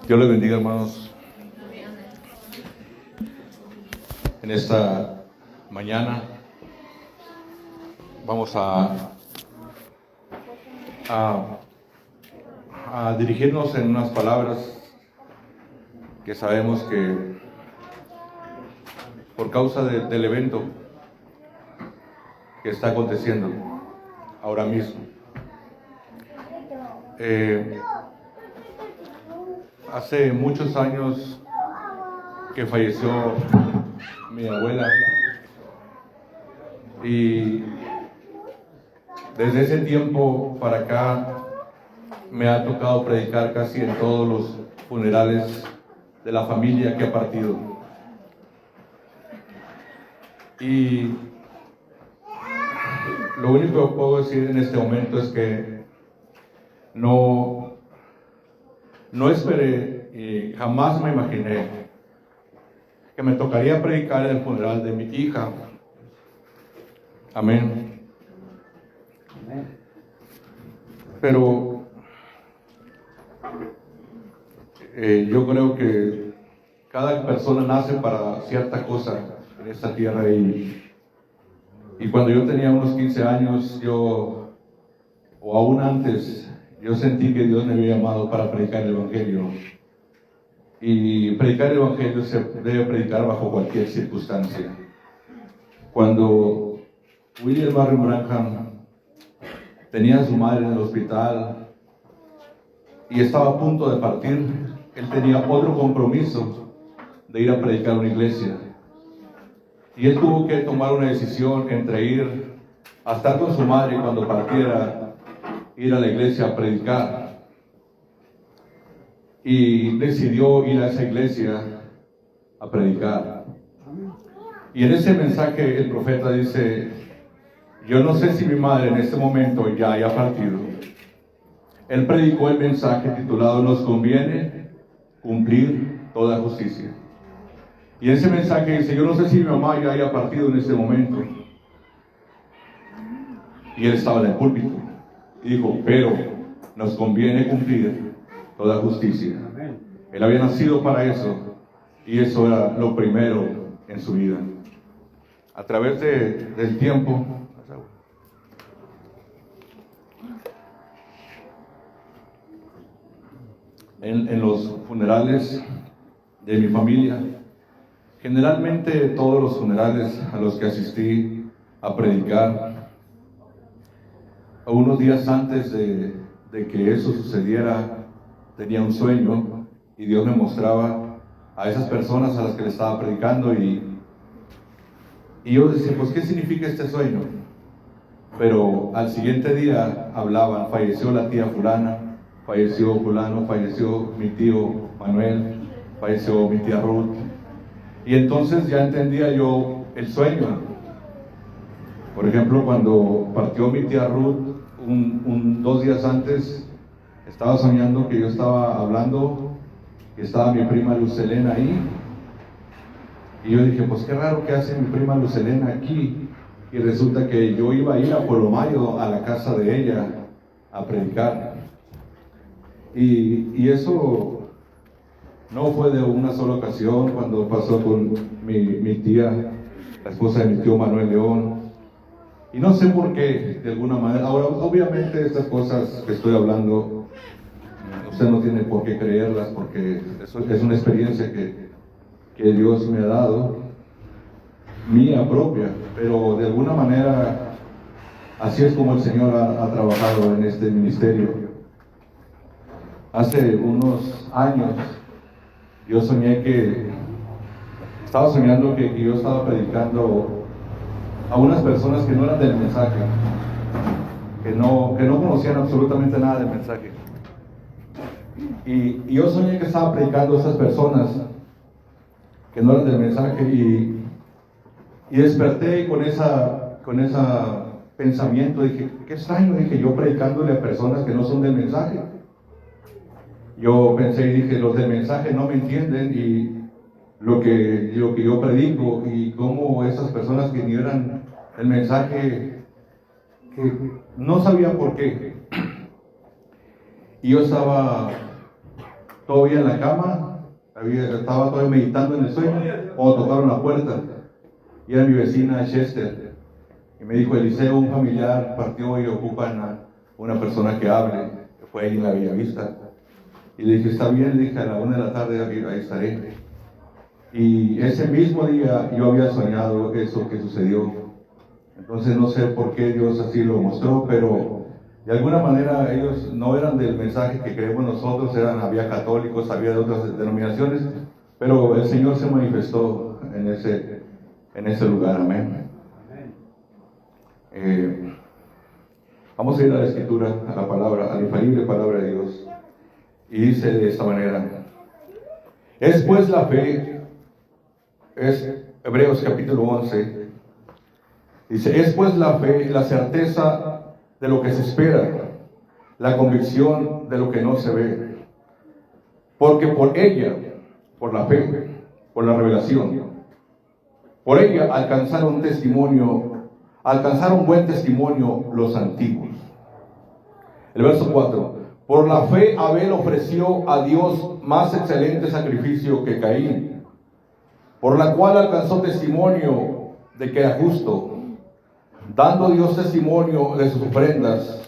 Dios les bendiga, hermanos. En esta mañana vamos a dirigirnos en unas palabras que sabemos que por causa del evento que está aconteciendo ahora mismo. Hace muchos años que falleció mi abuela y desde ese tiempo para acá me ha tocado predicar casi en todos los funerales de la familia que ha partido. Y lo único que puedo decir en este momento es que no esperé y jamás me imaginé que me tocaría predicar en el funeral de mi hija. Amén. Pero yo creo que cada persona nace para cierta cosa en esta tierra y cuando yo tenía unos 15 años, o aún antes, yo sentí que Dios me había llamado para predicar el Evangelio. Y predicar el Evangelio se debe predicar bajo cualquier circunstancia. Cuando William Marion Branham tenía a su madre en el hospital y estaba a punto de partir, él tenía otro compromiso de ir a predicar a una iglesia. Y él tuvo que tomar una decisión entre ir a estar con su madre cuando partiera, ir a la iglesia a predicar. Y decidió ir a esa iglesia a predicar. Y en ese mensaje el profeta dice: yo no sé si mi madre en este momento ya haya partido. Él predicó el mensaje titulado "Nos conviene cumplir toda justicia". Y ese mensaje dice: yo no sé si mi mamá ya haya partido en este momento. Y él estaba en el púlpito y dijo: pero nos conviene cumplir toda justicia. Él había nacido para eso y eso era lo primero en su vida. A través del tiempo, en los funerales de mi familia, generalmente todos los funerales a los que asistí a predicar, unos días antes de que eso sucediera, tenía un sueño y Dios me mostraba a esas personas a las que le estaba predicando y yo decía: pues, ¿qué significa este sueño? Pero al siguiente día hablaban: falleció la tía fulana, falleció fulano, falleció mi tío Manuel, falleció mi tía Ruth. Y entonces ya entendía yo el sueño. Por ejemplo, cuando partió mi tía Ruth, 2 días antes, estaba soñando que yo estaba hablando, que estaba mi prima Lucelena ahí. Y yo dije: pues qué raro que hace mi prima Lucelena aquí. Y resulta que yo iba a ir a Pueblo Mayo, a la casa de ella, a predicar. Y eso no fue de una sola ocasión. Cuando pasó con mi tía, la esposa de mi tío Manuel León. Y no sé por qué, de alguna manera. Ahora, obviamente estas cosas que estoy hablando, usted no tiene por qué creerlas, porque eso es una experiencia que Dios me ha dado, mía propia, pero de alguna manera así es como el Señor ha trabajado en este ministerio. Hace unos años yo estaba soñando que yo estaba predicando a unas personas que no eran del mensaje, que no conocían absolutamente nada del mensaje. Y yo soñé que estaba predicando a esas personas que no eran del mensaje y desperté con ese pensamiento. Dije: qué extraño, dije, yo predicándole a personas que no son del mensaje. Yo pensé y dije: los del mensaje no me entienden y lo que yo predico, y cómo esas personas que ni eran del mensaje, que no sabían por qué. Y yo estaba todavía en la cama, estaba todavía meditando en el sueño, cuando tocaron la puerta, y era mi vecina Chester, y me dijo: Eliseo, un familiar partió y ocupan a una persona que hable, que fue ahí en la Bellavista. Y le dije: está bien. Le dije: a la 1 de la tarde ahí estaré. Y ese mismo día yo había soñado eso que sucedió. Entonces no sé por qué Dios así lo mostró, pero de alguna manera ellos no eran del mensaje que creemos nosotros, había católicos, había de otras denominaciones, pero el Señor se manifestó en ese lugar. Amén. Vamos a ir a la Escritura, a la palabra, a la infalible palabra de Dios, y dice de esta manera: es pues la fe, es Hebreos capítulo 11, dice: es pues la fe, la certeza de lo que se espera, la convicción de lo que no se ve, porque por ella, por la fe, por la revelación, por ella alcanzaron buen testimonio los antiguos. El verso 4: por la fe Abel ofreció a Dios más excelente sacrificio que Caín, por la cual alcanzó testimonio de que era justo, dando Dios testimonio de sus ofrendas,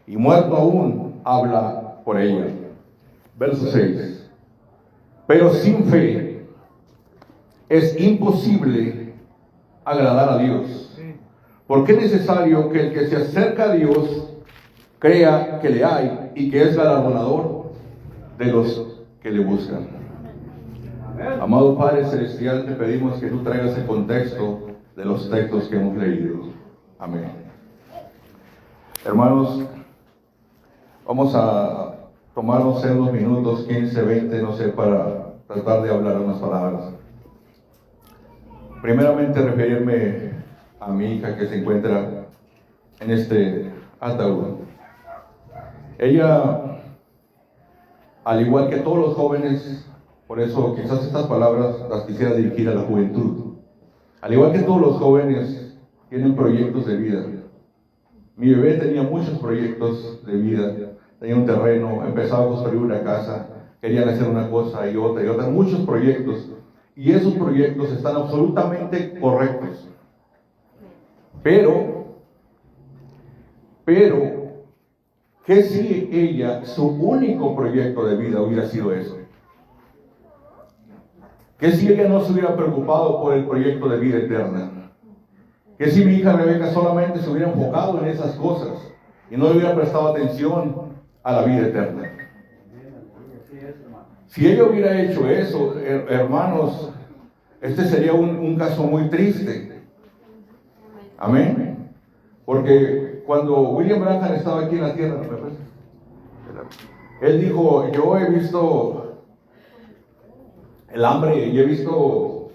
y muerto aún habla por ella. Verso 6: pero sin fe es imposible agradar a Dios, porque es necesario que el que se acerca a Dios crea que le hay y que es galardonador de los que le buscan. Amado Padre Celestial, te pedimos que tú traigas el contexto de los textos que hemos leído. Amén. Hermanos, vamos a tomarnos unos minutos, 15, 20, no sé, para tratar de hablar unas palabras. Primeramente, referirme a mi hija que se encuentra en este ataúd. Ella, al igual que todos los jóvenes, por eso quizás estas palabras las quisiera dirigir a la juventud. Al igual que todos los jóvenes, tienen proyectos de vida. Mi bebé tenía muchos proyectos de vida. Tenía un terreno, empezaba a construir una casa, querían hacer una cosa y otra, muchos proyectos. Y esos proyectos están absolutamente correctos. Pero, ¿qué si ella, su único proyecto de vida hubiera sido eso? ¿Qué si ella no se hubiera preocupado por el proyecto de vida eterna? ¿Qué si mi hija Rebeca solamente se hubiera enfocado en esas cosas y no le hubiera prestado atención a la vida eterna? Si ella hubiera hecho eso, hermanos, este sería un caso muy triste. Amén. Porque cuando William Branham estaba aquí en la tierra, él dijo: yo he visto el hambre y he visto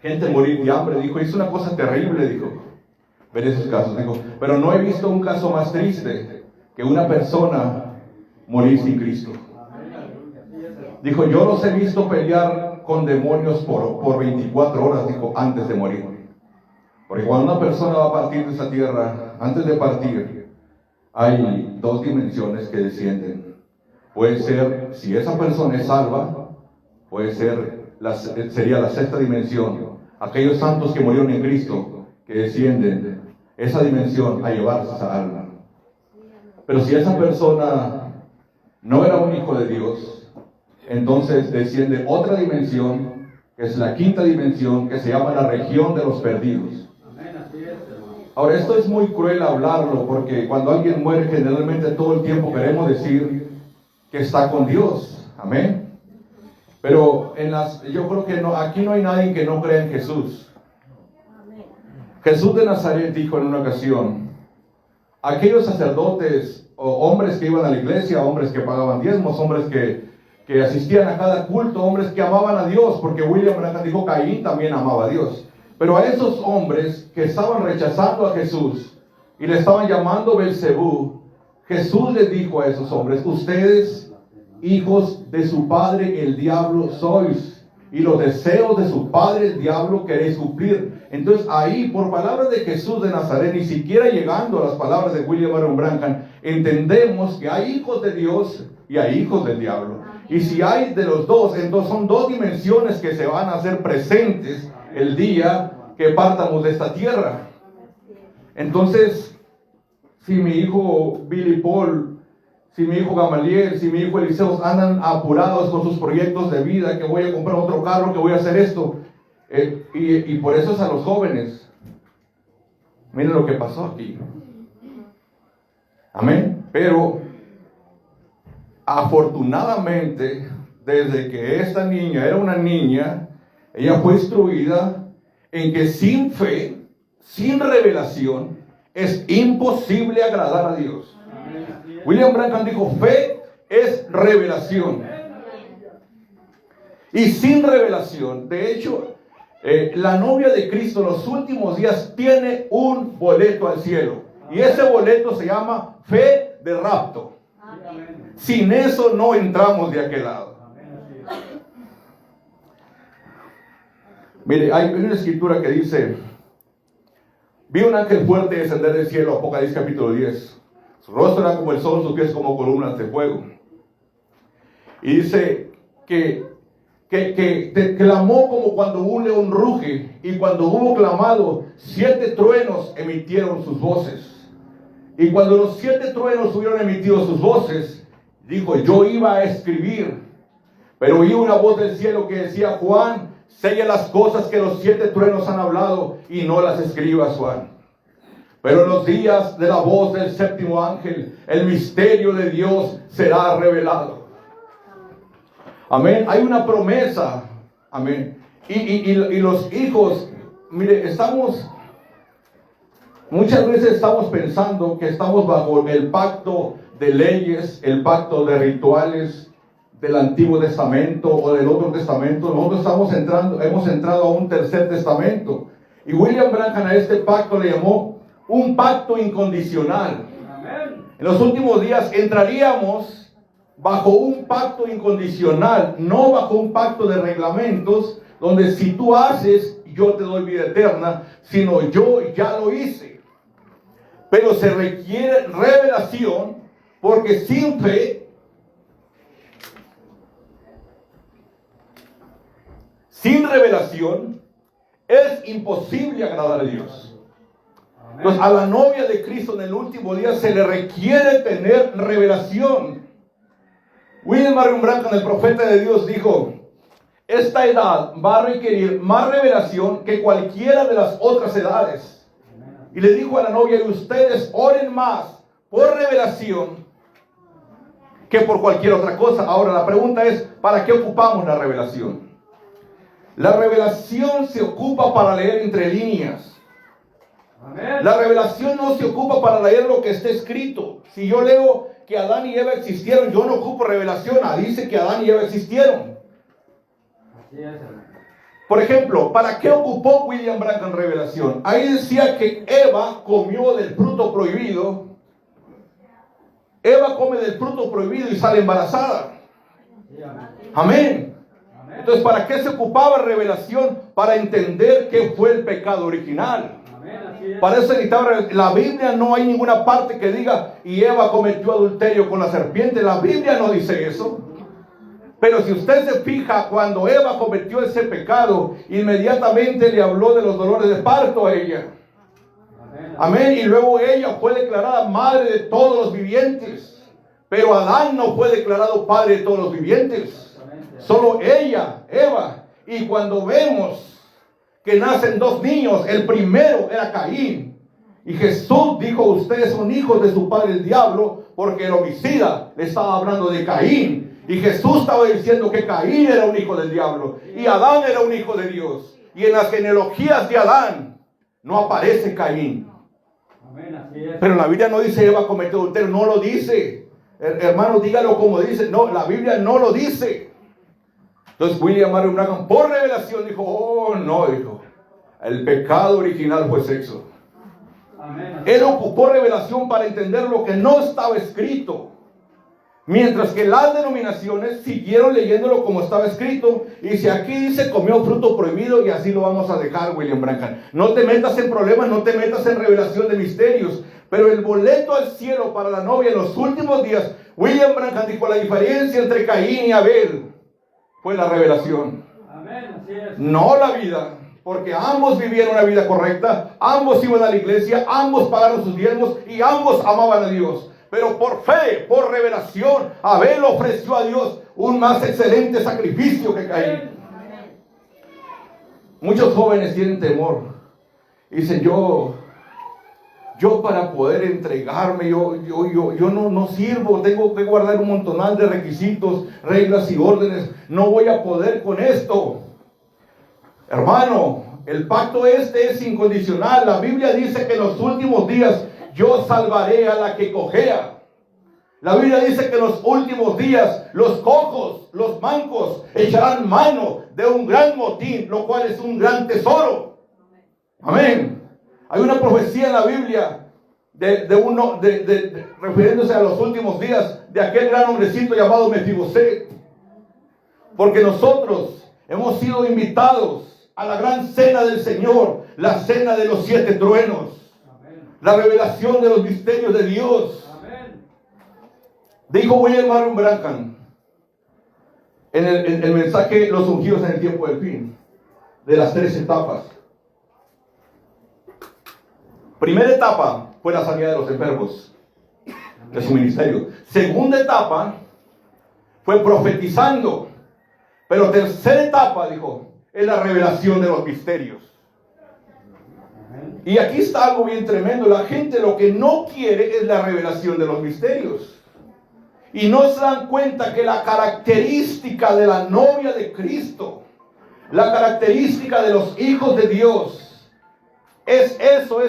gente morir de hambre. Dijo: es una cosa terrible, dijo, ver esos casos. Dijo: pero no he visto un caso más triste que una persona morir sin Cristo. Dijo: yo los he visto pelear con demonios por 24 horas, dijo, antes de morir. Porque cuando una persona va a partir de esa tierra, antes de partir, hay dos dimensiones que descienden. Puede ser, si esa persona es salva, puede ser, sería la sexta dimensión. Aquellos santos que murieron en Cristo, que descienden esa dimensión a llevarse esa alma. Pero si esa persona no era un hijo de Dios, entonces desciende otra dimensión, que es la quinta dimensión, que se llama la región de los perdidos. Ahora, esto es muy cruel hablarlo, porque cuando alguien muere, generalmente todo el tiempo queremos decir que está con Dios. Amén. Pero yo creo que aquí no hay nadie que no crea en Jesús. Jesús de Nazaret dijo en una ocasión: aquellos sacerdotes o hombres que iban a la iglesia, hombres que pagaban diezmos, hombres que asistían a cada culto, hombres que amaban a Dios, porque William Branham dijo que Caín también amaba a Dios. Pero a esos hombres que estaban rechazando a Jesús y le estaban llamando Belcebú, Jesús les dijo a esos hombres: ustedes, hijos de su padre el diablo sois, y los deseos de su padre el diablo queréis cumplir. Entonces ahí, por palabras de Jesús de Nazaret, ni siquiera llegando a las palabras de William Marion Branham, entendemos que hay hijos de Dios y hay hijos del diablo. Y si hay de los dos, entonces son dos dimensiones que se van a hacer presentes el día que partamos de esta tierra. Entonces, si mi hijo Billy Paul, si mi hijo Gamaliel, si mi hijo Eliseo andan apurados con sus proyectos de vida, que voy a comprar otro carro, que voy a hacer esto, y por eso es a los jóvenes. Miren lo que pasó aquí. Amén. Pero afortunadamente, desde que esta niña era una niña, ella fue instruida en que sin fe, sin revelación, es imposible agradar a Dios. William Branham dijo, fe es revelación. Y sin revelación, de hecho, la novia de Cristo en los últimos días tiene un boleto al cielo. Y ese boleto se llama fe de rapto. Sin eso no entramos de aquel lado. Mire, hay una escritura que dice, vi un ángel fuerte descender del cielo, Apocalipsis capítulo 10. Su rostro era como el sol, sus pies como columnas de fuego. Y dice que clamó como cuando un león ruge, y cuando hubo clamado, 7 truenos emitieron sus voces. Y cuando los 7 truenos hubieron emitido sus voces, dijo, yo iba a escribir, pero oí una voz del cielo que decía, Juan, sella las cosas que los 7 truenos han hablado y no las escribas, Juan. Pero en los días de la voz del 7º ángel, el misterio de Dios será revelado. Amén. Hay una promesa. Amén. Y los hijos, mire, muchas veces estamos pensando que estamos bajo el pacto de leyes, el pacto de rituales del Antiguo Testamento o del Otro Testamento. Nosotros hemos entrado a un tercer testamento. Y William Branham a este pacto le llamó un pacto incondicional. Amén. En los últimos días entraríamos bajo un pacto incondicional, no bajo un pacto de reglamentos, donde si tú haces, yo te doy vida eterna, sino yo ya lo hice. Pero se requiere revelación, porque sin fe, sin revelación, es imposible agradar a Dios. Entonces, a la novia de Cristo en el último día se le requiere tener revelación. William Marion Branham, el profeta de Dios, dijo, esta edad va a requerir más revelación que cualquiera de las otras edades. Y le dijo a la novia, y ustedes oren más por revelación que por cualquier otra cosa. Ahora la pregunta es, ¿para qué ocupamos la revelación? La revelación se ocupa para leer entre líneas. La revelación no se ocupa para leer lo que está escrito. Si yo leo que Adán y Eva existieron, yo no ocupo revelación. Dice que Adán y Eva existieron. Por ejemplo, ¿para qué ocupó William Branham revelación? Ahí decía que Eva comió del fruto prohibido. Eva come del fruto prohibido y sale embarazada. Amén. Entonces, ¿para qué se ocupaba revelación? Para entender qué fue el pecado original. Para eso necesitaba la Biblia. No hay ninguna parte que diga y Eva cometió adulterio con la serpiente. La Biblia no dice eso. Pero si usted se fija, cuando Eva cometió ese pecado, inmediatamente le habló de los dolores de parto a ella. Amén. Y luego ella fue declarada madre de todos los vivientes. Pero Adán no fue declarado padre de todos los vivientes. Solo ella, Eva. Y cuando vemos que nacen 2 niños, el primero era Caín. Y Jesús dijo, ustedes son hijos de su padre el diablo, porque el homicida le estaba hablando de Caín. Y Jesús estaba diciendo que Caín era un hijo del diablo y Adán era un hijo de Dios. Y en las genealogías de Adán no aparece Caín. Pero la Biblia no dice Eva cometió adulterio, no lo dice. Hermano, dígalo como dice. No, la Biblia no lo dice. Entonces William Marion Branham por revelación dijo, oh no, dijo, el pecado original fue sexo. Él ocupó revelación para entender lo que no estaba escrito. Mientras que las denominaciones siguieron leyéndolo como estaba escrito. Y si aquí dice comió fruto prohibido, y así lo vamos a dejar, William Branham. No te metas en problemas, no te metas en revelación de misterios. Pero el boleto al cielo para la novia en los últimos días, William Branham dijo, la diferencia entre Caín y Abel fue la revelación. Amén, así es. No la vida. Porque ambos vivían una vida correcta, ambos iban a la iglesia, ambos pagaron sus diezmos y ambos amaban a Dios. Pero por fe, por revelación, Abel ofreció a Dios un más excelente sacrificio que Caín. Muchos jóvenes tienen temor. Dicen, yo para poder entregarme, yo no sirvo, tengo que guardar un montonal de requisitos, reglas y órdenes. No voy a poder con esto. Hermano, el pacto es incondicional. La Biblia dice que en los últimos días yo salvaré a la que cojea. La Biblia dice que en los últimos días los cojos, los mancos echarán mano de un gran motín, lo cual es un gran tesoro. Amén. Hay una profecía en la Biblia refiriéndose a los últimos días de aquel gran hombrecito llamado Mefiboset. Porque nosotros hemos sido invitados a la gran cena del Señor, la cena de los 7 truenos. La revelación de los misterios de Dios. Amén. Dijo William Marion Branham en el mensaje Los ungidos en el tiempo del fin, de las 3 etapas. Primera etapa fue la sanidad de los enfermos, de su ministerio. Segunda etapa fue profetizando. Pero tercera etapa, dijo, es la revelación de los misterios. Y aquí está algo bien tremendo. La gente lo que no quiere es la revelación de los misterios. Y no se dan cuenta que la característica de la novia de Cristo, la característica de los hijos de Dios, es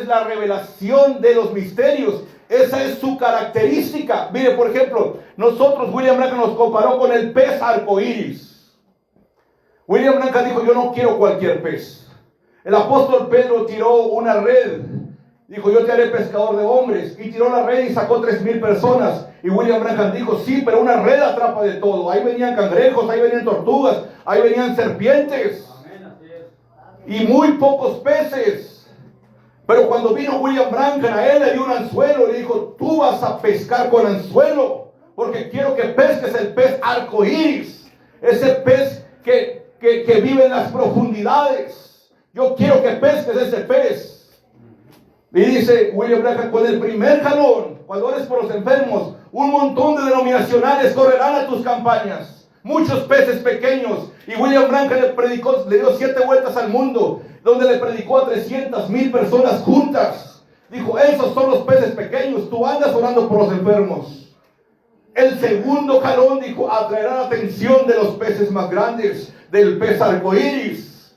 la revelación de los misterios. Esa es su característica. Mire, por ejemplo, nosotros, William Branham nos comparó con el pez arcoíris. William Branham dijo, yo no quiero cualquier pez. El apóstol Pedro tiró una red. Dijo, yo te haré pescador de hombres. Y tiró la red y sacó 3,000 personas. Y William Branham dijo, sí, pero una red atrapa de todo. Ahí venían cangrejos, ahí venían tortugas, ahí venían serpientes. Y muy pocos peces. Pero cuando vino William Branham, a él le dio un anzuelo y le dijo, tú vas a pescar con anzuelo. Porque quiero que pesques el pez arcoíris. Ese pez que vive en las profundidades. Yo quiero que pesques ese pez. Y dice William Branham, con el primer jalón, cuando ores por los enfermos, un montón de denominacionales correrán a tus campañas. Muchos peces pequeños. Y William Branham le dio 7 vueltas al mundo, donde le predicó a 300,000 personas juntas. Dijo, esos son los peces pequeños. Tú andas orando por los enfermos. El segundo jalón, dijo, atraerá la atención de los peces más grandes, del pez arcoíris.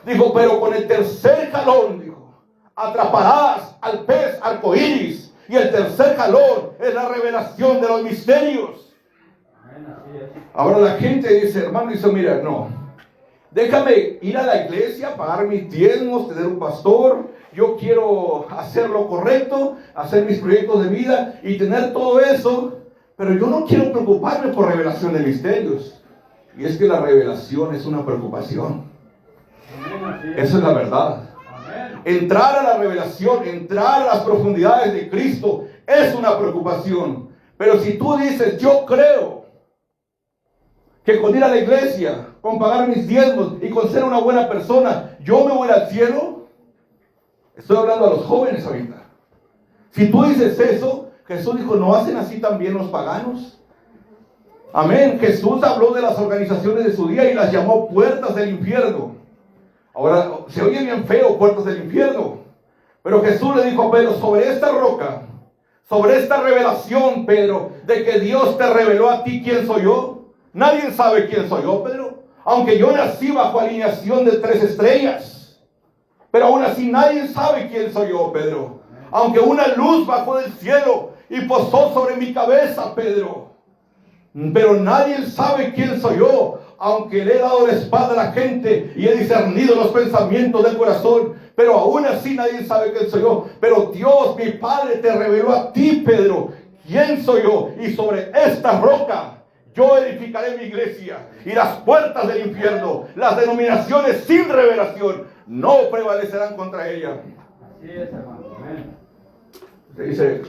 Dijo, pero con el tercer jalón, dijo, atraparás al pez arcoíris. Y el tercer jalón es la revelación de los misterios. Ahora la gente dice, hermano, dice, mira, no, déjame ir a la iglesia, pagar mis diezmos, tener un pastor. Yo quiero hacer lo correcto, hacer mis proyectos de vida y tener todo eso. Pero yo no quiero preocuparme por revelación de misterios. Y es que la revelación es una preocupación. Esa es la verdad. Entrar a la revelación, entrar a las profundidades de Cristo es una preocupación. Pero si tú dices, yo creo que con ir a la iglesia, con pagar mis diezmos y con ser una buena persona, yo me voy al cielo. Estoy hablando a los jóvenes ahorita. Si tú dices eso, Jesús dijo, ¿no hacen así también los paganos? Amén. Jesús habló de las organizaciones de su día y las llamó puertas del infierno. Ahora, se oye bien feo, puertas del infierno. Pero Jesús le dijo a Pedro, sobre esta roca, sobre esta revelación, Pedro, de que Dios te reveló a ti quién soy yo. Nadie sabe quién soy yo, Pedro. Aunque yo nací bajo alineación de 3 estrellas. Pero aún así nadie sabe quién soy yo, Pedro. Aunque una luz bajó del cielo y posó sobre mi cabeza, Pedro. Pero nadie sabe quién soy yo. Aunque le he dado la espada a la gente y he discernido los pensamientos del corazón, pero aún así nadie sabe quién soy yo. Pero Dios, mi Padre, te reveló a ti, Pedro, ¿quién soy yo? Y sobre esta roca yo edificaré mi iglesia, y las puertas del infierno, las denominaciones sin revelación, no prevalecerán contra ella. Así es, hermano. Amén. Usted dice,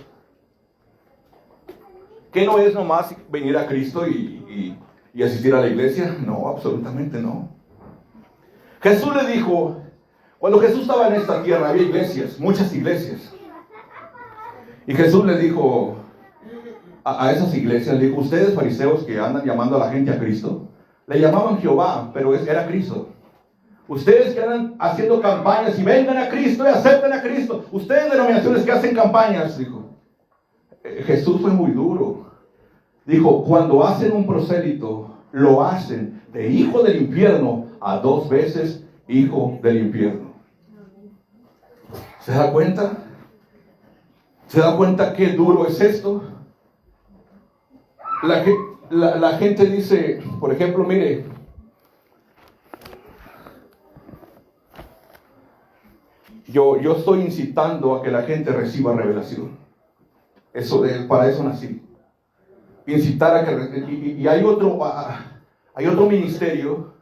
¿qué no es nomás venir a Cristo y asistir a la iglesia? No, absolutamente no. Jesús le dijo, cuando Jesús estaba en esta tierra, había iglesias, muchas iglesias. Y Jesús le dijo a esas iglesias, le dijo, ustedes fariseos que andan llamando a la gente a Cristo, le llamaban Jehová, pero era Cristo. Ustedes que andan haciendo campañas y vengan a Cristo y acepten a Cristo. Ustedes denominaciones que hacen campañas, dijo. Jesús fue muy duro. Dijo, cuando hacen un prosélito, lo hacen de hijo del infierno a 2 veces hijo del infierno. ¿Se da cuenta? ¿Se da cuenta qué duro es esto? La gente dice, por ejemplo, mire, yo estoy incitando a que la gente reciba revelación. Para eso nací. Incitar a que... Y hay otro ministerio,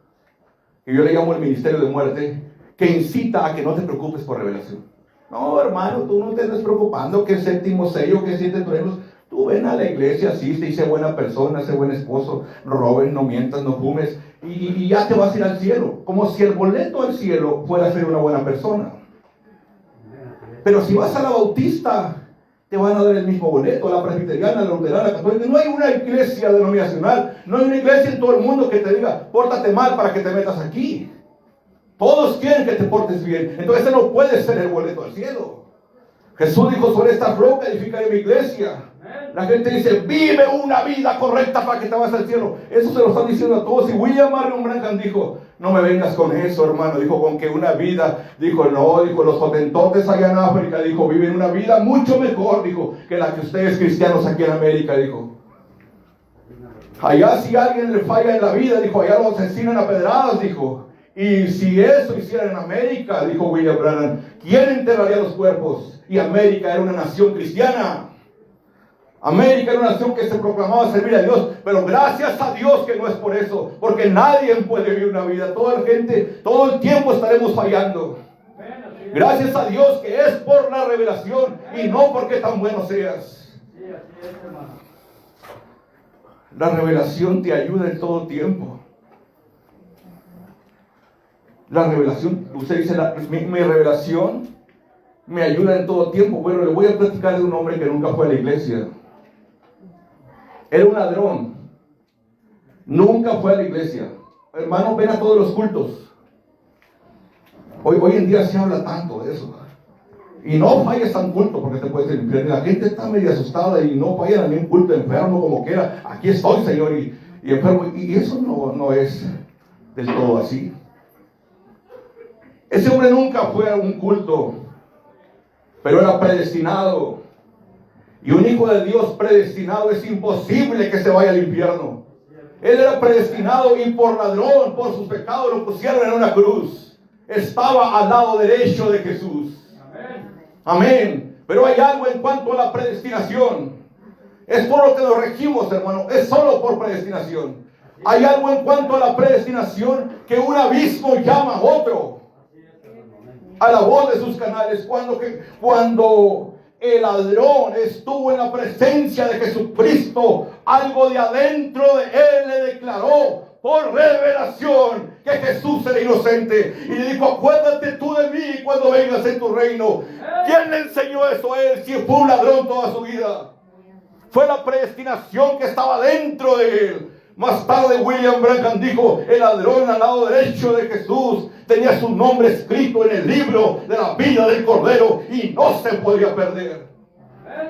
que yo le llamo el ministerio de muerte, que incita a que no te preocupes por revelación. No, hermano, tú no te estés preocupando que 7º sello, que 7 truenos. Tú ven a la iglesia, asiste y sé buena persona, sé buen esposo, no robes, no mientas, no fumes, y ya te vas a ir al cielo. Como si el boleto al cielo fuera a ser una buena persona. Pero si vas a la bautista, te van a dar el mismo boleto, a la presbiteriana, a la luterana, a la católica. No hay una iglesia denominacional, no hay una iglesia en todo el mundo que te diga, pórtate mal para que te metas aquí. Todos quieren que te portes bien. Entonces ese no puede ser el boleto al cielo. Jesús dijo, sobre esta roca edificaré mi iglesia. La gente dice, vive una vida correcta para que te vayas al cielo. Eso se lo están diciendo a todos. Y William Marion Branham dijo, no me vengas con eso, hermano. Dijo, con que una vida, dijo, no, dijo, los hotentotes allá en África, dijo, viven una vida mucho mejor, dijo, que la que ustedes cristianos aquí en América, dijo. Allá si alguien le falla en la vida, dijo, allá los asesinan a pedradas, dijo. Y si eso hicieran en América, dijo William Branham, ¿quién enterraría los cuerpos? Y América era una nación cristiana. América era una nación que se proclamaba servir a Dios, pero gracias a Dios que no es por eso, porque nadie puede vivir una vida. Toda la gente, todo el tiempo estaremos fallando. Gracias a Dios que es por la revelación y no porque tan bueno seas. La revelación te ayuda en todo tiempo. La revelación, usted dice, mi revelación me ayuda en todo tiempo. Bueno, le voy a platicar de un hombre que nunca fue a la iglesia. Era un ladrón. Nunca fue a la iglesia. Hermanos, ven a todos los cultos. Hoy en día se habla tanto de eso. Y no falles a un culto porque te puedes ir al infierno. La gente está medio asustada y no fallan a ningún culto, enfermo como quiera. Aquí estoy, Señor, y enfermo. Y eso no es del todo así. Ese hombre nunca fue a un culto, pero era predestinado. Y un hijo de Dios predestinado es imposible que se vaya al infierno. Él era predestinado y por ladrón, por sus pecados, lo pusieron en una cruz. Estaba al lado derecho de Jesús. Amén. Pero hay algo en cuanto a la predestinación. Es por lo que nos regimos, hermano. Es solo por predestinación. Hay algo en cuanto a la predestinación que un abismo llama a otro. A la voz de sus canales. Cuando el ladrón estuvo en la presencia de Jesucristo, algo de adentro de él le declaró por revelación que Jesús era inocente. Y le dijo, acuérdate tú de mí cuando vengas en tu reino. ¿Quién le enseñó eso a él si fue un ladrón toda su vida? Fue la predestinación que estaba dentro de él. Más tarde William Branham dijo, el ladrón al lado derecho de Jesús tenía su nombre escrito en el libro de la vida del Cordero y no se podía perder.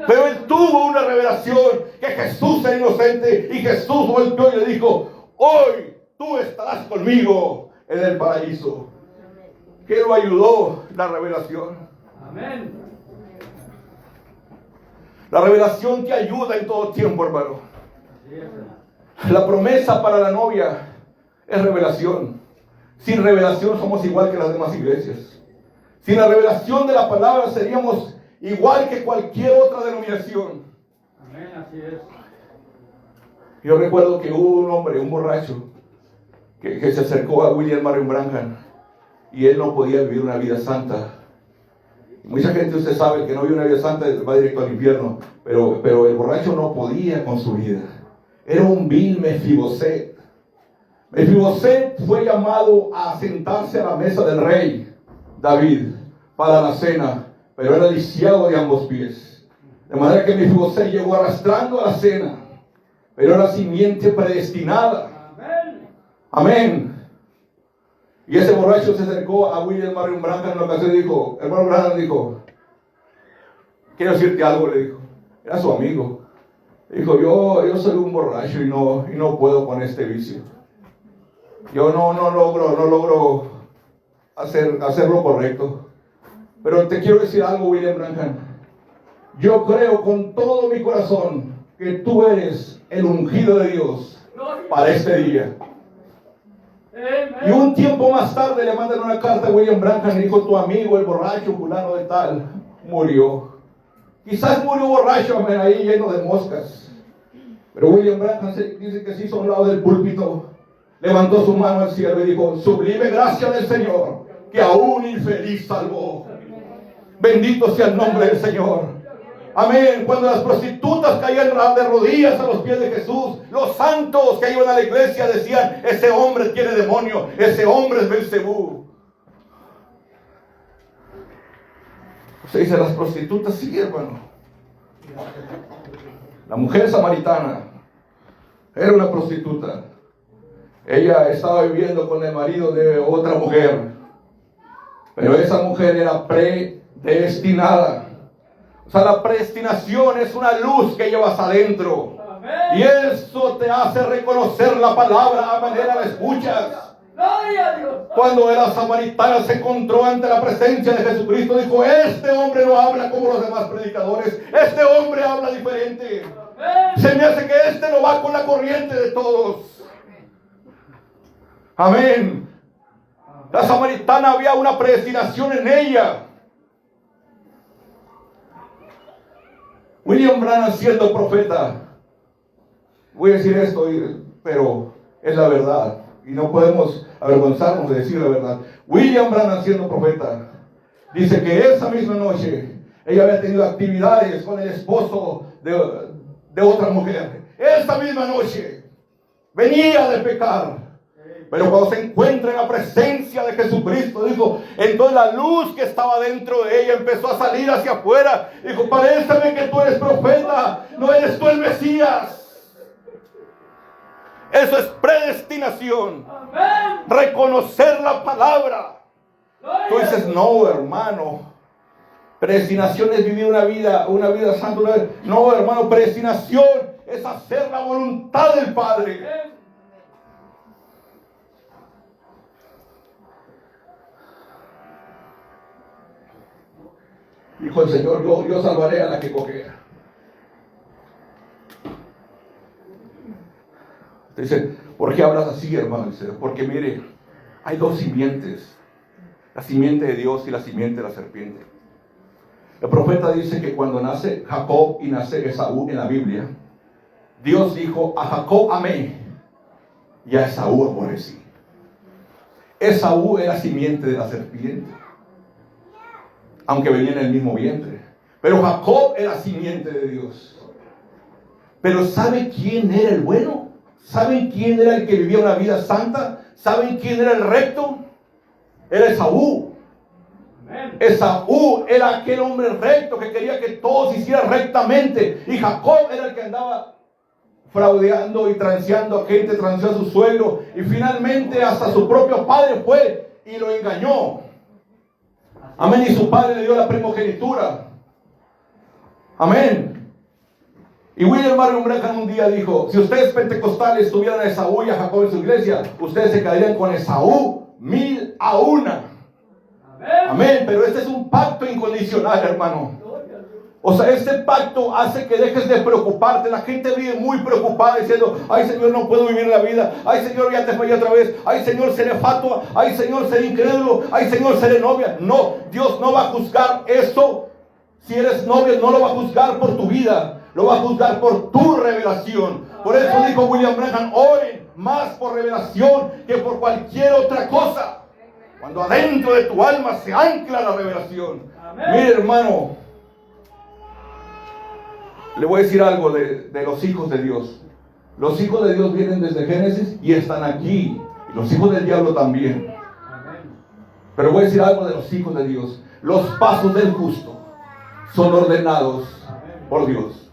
Pero él tuvo una revelación que Jesús era inocente y Jesús volvió y le dijo, hoy tú estarás conmigo en el paraíso. ¿Qué lo ayudó? La revelación. Amén. La revelación te ayuda en todo tiempo, hermano. La promesa para la novia es revelación. Sin revelación somos igual que las demás iglesias. Sin la revelación de la palabra seríamos igual que cualquier otra denominación. Amén, así es. Yo recuerdo que hubo un hombre, un borracho, que se acercó a William Marion Branham y él no podía vivir una vida santa. Mucha gente, usted sabe, que no vive una vida santa va directo al infierno, pero el borracho no podía con su vida. Era un vil Mefiboset. Mefiboset fue llamado a sentarse a la mesa del rey David para la cena, pero era lisiado de ambos pies. De manera que Mefiboset llegó arrastrando a la cena, pero era simiente predestinada. Amén. Amén. Y ese borracho se acercó a William Marion Branham en una ocasión y dijo, hermano Branham, dijo, quiero decirte algo, le dijo. Era su amigo. Dijo, yo soy un borracho y no puedo con este vicio. Yo no logro hacer lo correcto. Pero te quiero decir algo, William Branham. Yo creo con todo mi corazón que tú eres el ungido de Dios para este día. Y un tiempo más tarde le mandan una carta a William Branham y dijo, tu amigo, el borracho fulano de tal, murió. Quizás murió borracho, ahí lleno de moscas. Pero William Branham dice que se hizo a un lado del púlpito, levantó su mano al cielo y dijo, sublime gracia del Señor, que a un infeliz salvó. Bendito sea el nombre del Señor. Amén. Cuando las prostitutas caían de rodillas a los pies de Jesús, los santos que iban a la iglesia decían, ese hombre tiene demonio, ese hombre es Belcebú. Usted dice, las prostitutas, sí, hermano. La mujer samaritana era una prostituta. Ella estaba viviendo con el marido de otra mujer, pero esa mujer era predestinada. O sea, la predestinación es una luz que llevas adentro. Amén. Y eso te hace reconocer la palabra a manera la escuchas. Gloria a Dios. Cuando la samaritana se encontró ante la presencia de Jesucristo, dijo, este hombre no habla como los demás predicadores. Este hombre habla diferente. Amén. Se me hace que este no va con la corriente de todos. Amén. La samaritana, había una predestinación en ella. William Branham, siendo profeta, voy a decir esto, pero es la verdad y no podemos avergonzarnos de decir la verdad. William Branham, siendo profeta, dice que esa misma noche ella había tenido actividades con el esposo de otra mujer. Esa misma noche venía de pecar. Pero cuando se encuentra en la presencia de Jesucristo, dijo, entonces la luz que estaba dentro de ella empezó a salir hacia afuera. Dijo, paréceme que tú eres profeta, no eres tú el Mesías. Eso es predestinación. Amén. Reconocer la palabra. Tú dices, no, hermano. Predestinación es vivir una vida santa. No, hermano, predestinación es hacer la voluntad del Padre. Dijo el Señor, yo salvaré a la que cojea. Dice, ¿por qué hablas así, hermano? Dice, porque mire, hay dos simientes. La simiente de Dios y la simiente de la serpiente. El profeta dice que cuando nace Jacob y nace Esaú en la Biblia, Dios dijo, a Jacob amé y a Esaú aborrecí. Esaú era simiente de la serpiente, aunque venía en el mismo vientre. Pero Jacob era simiente de Dios. Pero ¿sabe quién era el bueno? ¿Saben quién era el que vivía una vida santa? ¿Saben quién era el recto? Era Esaú. Esaú era aquel hombre recto que quería que todos hicieran rectamente. Y Jacob era el que andaba fraudeando y transeando a gente, transeó a su suegro. Y finalmente hasta su propio padre fue y lo engañó. Amén. Y su padre le dio la primogenitura. Amén. Y William Marion Branham un día dijo, si ustedes pentecostales tuvieran a Esaú y a Jacob en su iglesia, ustedes se quedarían con Esaú 1000 a 1. Amén. Amén. Pero este es un pacto incondicional, hermano. O sea, este pacto hace que dejes de preocuparte. La gente vive muy preocupada diciendo, ay Señor, no puedo vivir la vida. Ay Señor, ya te fallé otra vez. Ay Señor, seré fatua. Ay Señor, seré incrédulo. Ay Señor, seré novia. No, Dios no va a juzgar eso. Si eres novia, no lo va a juzgar por tu vida. lo va a juzgar por tu revelación. Por eso dijo William Branham, oren más por revelación que por cualquier otra cosa. Cuando adentro de tu alma se ancla la revelación. Mire, hermano, le voy a decir algo de los hijos de Dios. Los hijos de Dios vienen desde Génesis y están aquí. Y los hijos del diablo también. Pero voy a decir algo de los hijos de Dios. Los pasos del justo son ordenados por Dios.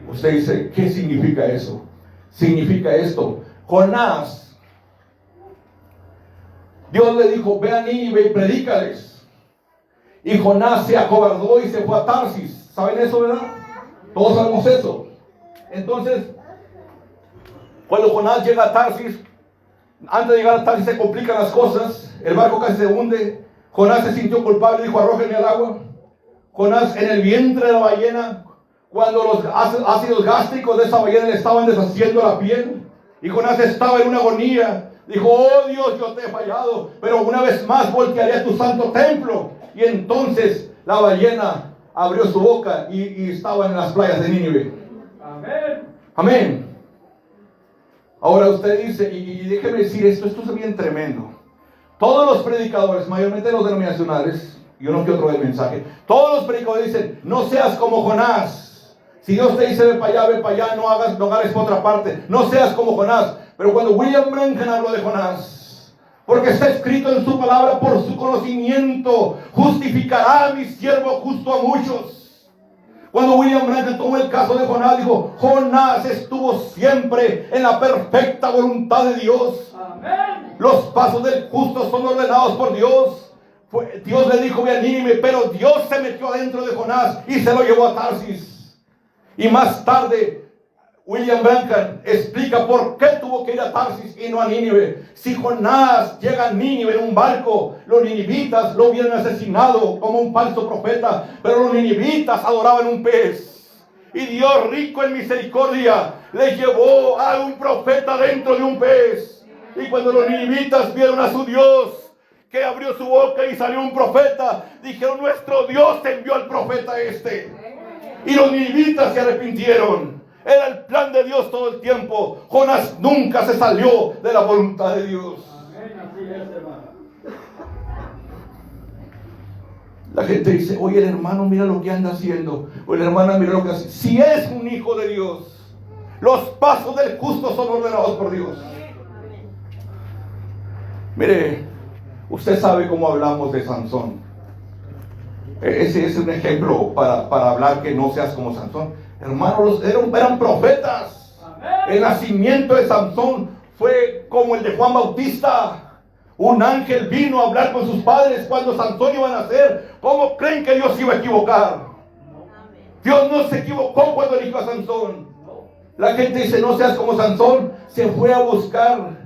Usted dice, ¿qué significa eso? Significa esto. Jonás, Dios le dijo, ve a Nínive y predícales. Y Jonás se acobardó y se fue a Tarsis. ¿Saben eso, verdad? Todos sabemos eso. Entonces, cuando Jonás llega a Tarsis, antes de llegar a Tarsis se complican las cosas. El barco casi se hunde. Jonás se sintió culpable y dijo, arrójenme al agua. Jonás en el vientre de la ballena, cuando los ácidos gástricos de esa ballena le estaban deshaciendo la piel, y Jonás estaba en una agonía, dijo, oh Dios, yo te he fallado, pero una vez más voltearé a tu santo templo. Y entonces la ballena abrió su boca y estaba en las playas de Nínive. Amén. Amén. Ahora usted dice, y déjeme decir esto es bien tremendo. Todos los predicadores, mayormente los denominacionales, y uno que otro del mensaje, todos los predicadores dicen, no seas como Jonás. Si Dios te dice ve para allá, no hagas por otra parte, no seas como Jonás. Pero cuando William Branham habló de Jonás, porque está escrito en su palabra, por su conocimiento justificará a mi siervo justo a muchos. Cuando William Branham tomó el caso de Jonás, dijo, Jonás estuvo siempre en la perfecta voluntad de Dios. Amén. Los pasos del justo son ordenados por Dios. Dios le dijo, ve a Nínive, pero Dios se metió adentro de Jonás y se lo llevó a Tarsis. Y más tarde, William Branham explica por qué tuvo que ir a Tarsis y no a Nínive. Si Jonás llega a Nínive en un barco, los ninivitas lo hubieran asesinado como un falso profeta, pero los ninivitas adoraban un pez. Y Dios, rico en misericordia, le llevó a un profeta dentro de un pez. Y cuando los ninivitas vieron a su Dios, que abrió su boca y salió un profeta, dijeron, nuestro Dios envió al profeta este. Y los ninivitas se arrepintieron. Era el plan de Dios todo el tiempo. Jonás nunca se salió de la voluntad de Dios. Amén, así es, hermano. La gente dice, oye, el hermano mira lo que anda haciendo, o la hermana mira lo que hace. Si es un hijo de Dios, los pasos del justo son ordenados por Dios. Mire, usted sabe cómo hablamos de Sansón. Ese es un ejemplo para hablar que no seas como Sansón. Hermanos, eran profetas. Amén. El nacimiento de Sansón fue como el de Juan Bautista. Un ángel vino a hablar con sus padres cuando Sansón iba a nacer. ¿Cómo creen que Dios iba a equivocar? Dios no se equivocó cuando eligió a Sansón. La gente dice, no seas como Sansón. Se fue a buscar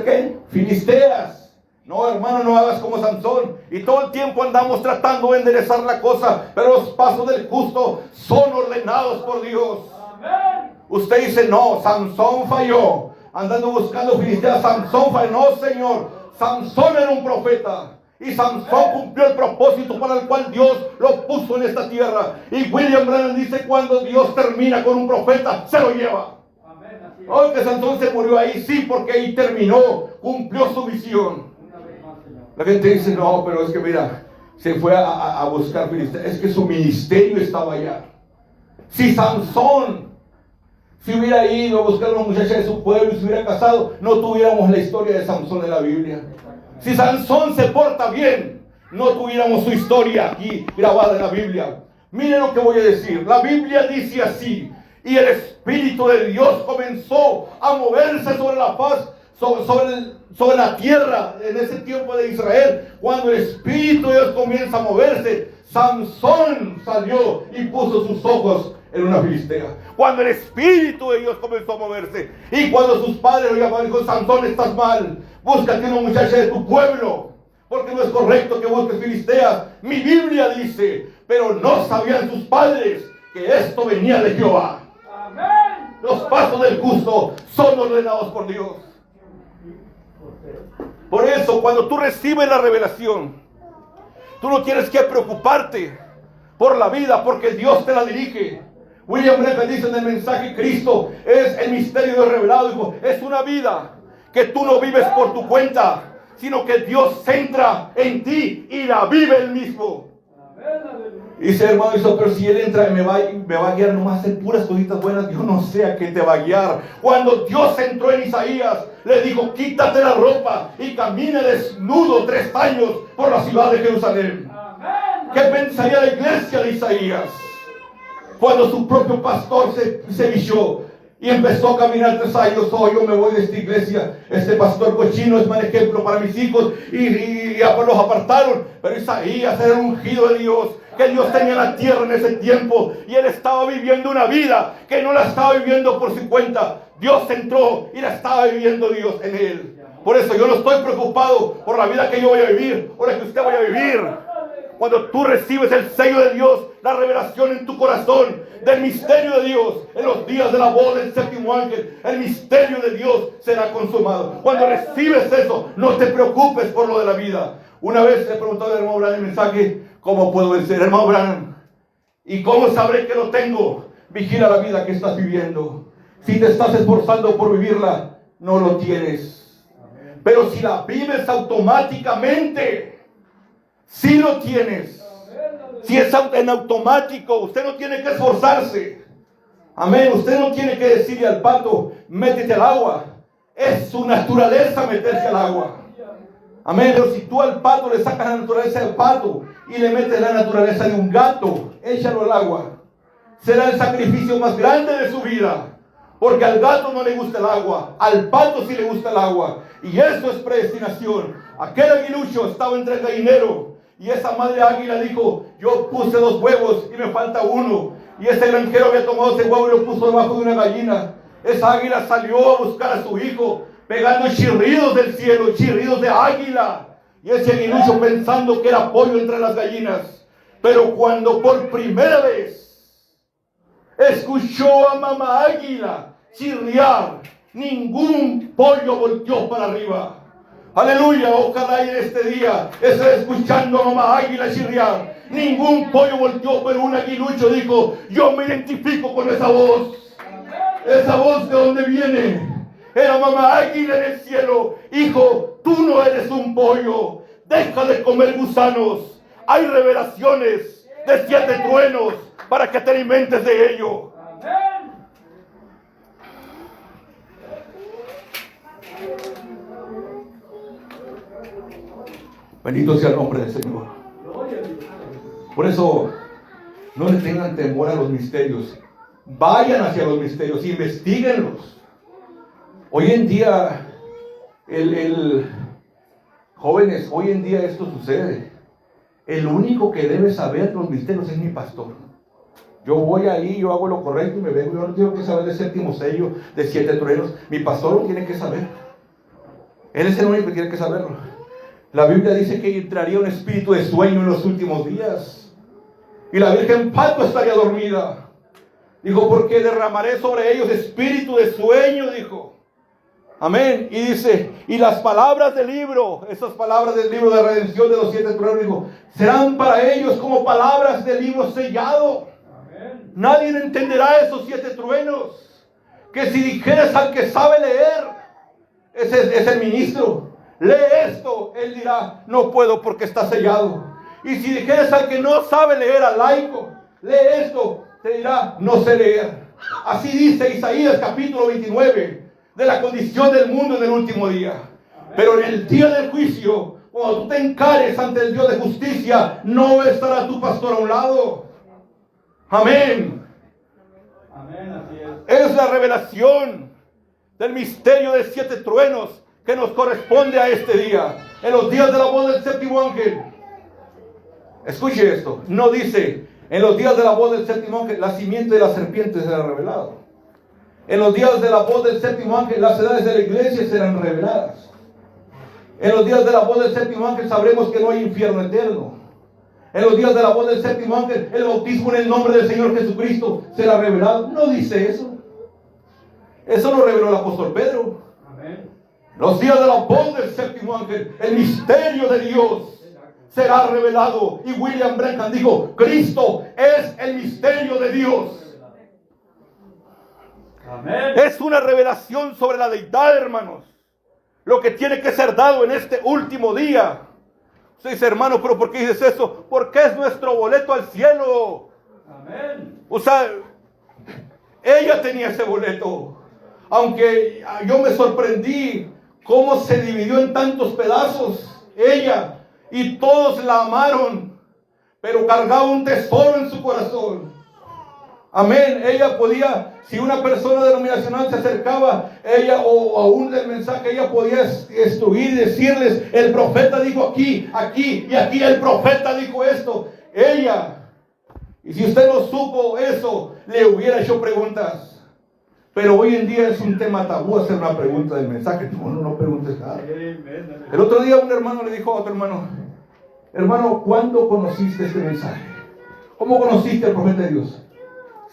¿qué? Filisteas. No, hermano, no hagas como Sansón. Y todo el tiempo andamos tratando de enderezar la cosa, pero los pasos del justo son ordenados por Dios. Amén. Usted dice, no, Sansón falló, andando buscando filisteas. Sansón falló. No, Señor, Sansón era un profeta. Y Sansón cumplió el propósito para el cual Dios lo puso en esta tierra. Y William Branham dice, cuando Dios termina con un profeta, se lo lleva. Hoy que Sansón se murió ahí, sí, porque ahí terminó, cumplió su misión. La gente dice, no, pero es que mira, se fue a buscar filisteos. Es que su ministerio estaba allá. Si Sansón se hubiera ido a buscar a una muchacha de su pueblo y se hubiera casado, no tuviéramos la historia de Sansón en la Biblia. Si Sansón se porta bien, no tuviéramos su historia aquí grabada en la Biblia. Miren lo que voy a decir. La Biblia dice así: y el Espíritu de Dios comenzó a moverse sobre la faz, sobre la tierra en ese tiempo de Israel. Cuando el Espíritu de Dios comienza a moverse, Sansón salió y puso sus ojos en una filistea. Cuando el Espíritu de Dios comenzó a moverse, y cuando sus padres lo llamaron, dijo, Sansón, estás mal, búscate una muchacha de tu pueblo, porque no es correcto que busques filisteas. Mi Biblia dice, pero no sabían sus padres que esto venía de Jehová. Amén. Los pasos del justo son ordenados por Dios. Por eso, cuando tú recibes la revelación, tú no tienes que preocuparte por la vida, porque Dios te la dirige. William Branham dice en el mensaje: Cristo es el misterio de Dios revelado. Dijo, es una vida que tú no vives por tu cuenta, sino que Dios centra en ti y la vive Él mismo. Y dice, hermano, pero si Él entra y me va a guiar nomás en puras cositas buenas, yo no sé a qué te va a guiar. Cuando Dios entró en Isaías, le dijo: quítate la ropa y camina desnudo 3 años por la ciudad de Jerusalén. ¿Qué pensaría la iglesia de Isaías cuando su propio pastor se vistió y empezó a caminar 3 años? Oh, yo me voy de esta iglesia, este pastor cochino es mal ejemplo para mis hijos, y los apartaron. Pero Isaías era un ungido de Dios, que Dios tenía la tierra en ese tiempo, y él estaba viviendo una vida que no la estaba viviendo por su cuenta. Dios entró y la estaba viviendo Dios en él. Por eso yo no estoy preocupado por la vida que yo voy a vivir o la que usted vaya a vivir. Cuando tú recibes el sello de Dios, la revelación en tu corazón del misterio de Dios, en los días de la boda del 7º ángel, el misterio de Dios será consumado. Cuando recibes eso, no te preocupes por lo de la vida. Una vez le preguntó al hermano Branham en el mensaje: ¿cómo puedo vencer, hermano Branham? ¿Y cómo sabré que lo tengo? Vigila la vida que estás viviendo. Si te estás esforzando por vivirla, no lo tienes. Pero si la vives automáticamente, si lo tienes. Si es en automático, usted no tiene que esforzarse. Amén. Usted no tiene que decirle al pato: métete al agua. Es su naturaleza meterse al agua. Amén. Pero si tú al pato le sacas la naturaleza del pato y le metes la naturaleza de un gato, échalo al agua. Será el sacrificio más grande de su vida. Porque al gato no le gusta el agua, al pato sí le gusta el agua. Y eso es predestinación. Aquel aguilucho estaba entre el gallinero, y esa madre águila dijo: yo puse 2 huevos y me falta 1. Y ese granjero había tomado ese huevo y lo puso debajo de una gallina. Esa águila salió a buscar a su hijo, pegando chirridos del cielo, chirridos de águila. Y ese aguilucho pensando que era pollo entre las gallinas. Pero cuando por primera vez escuchó a mamá águila chirriar, ningún pollo volteó para arriba. Aleluya. Ojalá y en este día esté escuchando a mamá águila chirriar. Ningún pollo volteó, pero un aguilucho dijo: yo me identifico con esa voz. Esa voz, ¿de dónde viene? Era mamá águila en el cielo. Hijo, tú no eres un pollo. Deja de comer gusanos. Hay revelaciones de 7 truenos para que te alimentes de ello. Amén. Bendito sea el nombre del Señor. Por eso, no le tengan temor a los misterios. Vayan hacia los misterios, investíguenlos. Hoy en día, jóvenes, hoy en día esto sucede. El único que debe saber los misterios es mi pastor. Yo voy ahí, yo hago lo correcto y me vengo. Yo no tengo que saber del 7º sello, de 7 truenos. Mi pastor lo tiene que saber. Él es el único que tiene que saberlo. La Biblia dice que entraría un espíritu de sueño en los últimos días. Y la Virgen Pato estaría dormida. Dijo: porque derramaré sobre ellos espíritu de sueño, dijo. Amén. Y dice: y las palabras del libro, esas palabras del libro de redención de los 7 truenos, dijo, serán para ellos como palabras del libro sellado. Amén. Nadie entenderá esos 7 truenos. Que si dijeras al que sabe leer, ese es el ministro, lee esto, él dirá: no puedo porque está sellado. Y si dijeras al que no sabe leer, al laico, lee esto, te dirá: no sé leer. Así dice Isaías capítulo 29 de la condición del mundo en el último día. Amén. Pero en el día del juicio, cuando tú te encares ante el Dios de justicia, no estará tu pastor a un lado. Amén. Amén, así es. Es la revelación del misterio de 7 truenos que nos corresponde a este día, en los días de la voz del 7º ángel. Escuche esto, no dice: en los días de la voz del 7º ángel, la simiente de la serpiente será revelada. En los días de la voz del 7º ángel, las edades de la iglesia serán reveladas. En los días de la voz del 7º ángel, sabremos que no hay infierno eterno. En los días de la voz del 7º ángel, el bautismo en el nombre del Señor Jesucristo será revelado. No dice eso. Eso lo reveló el apóstol Pedro. Amén. Los días de la voz del 7º ángel, el misterio de Dios será revelado. Y William Branham dijo: Cristo es el misterio de Dios. Amén. Es una revelación sobre la deidad, hermanos. Lo que tiene que ser dado en este último día. Usted dice, hermano, pero ¿por qué dices eso? Porque es nuestro boleto al cielo. Amén. O sea, ella tenía ese boleto. Aunque yo me sorprendí cómo se dividió en tantos pedazos ella. Y todos la amaron. Pero cargaba un tesoro en su corazón. Amén. Ella podía, si una persona denominacional se acercaba, ella o aún del mensaje, ella podía instruir y decirles, el profeta dijo aquí, aquí y aquí, el profeta dijo esto. Ella, y si usted no supo eso, le hubiera hecho preguntas. Pero hoy en día es un tema tabú hacer una pregunta del mensaje. No preguntes nada. El otro día un hermano le dijo a otro hermano, hermano, ¿cuándo conociste este mensaje? ¿Cómo conociste al profeta de Dios?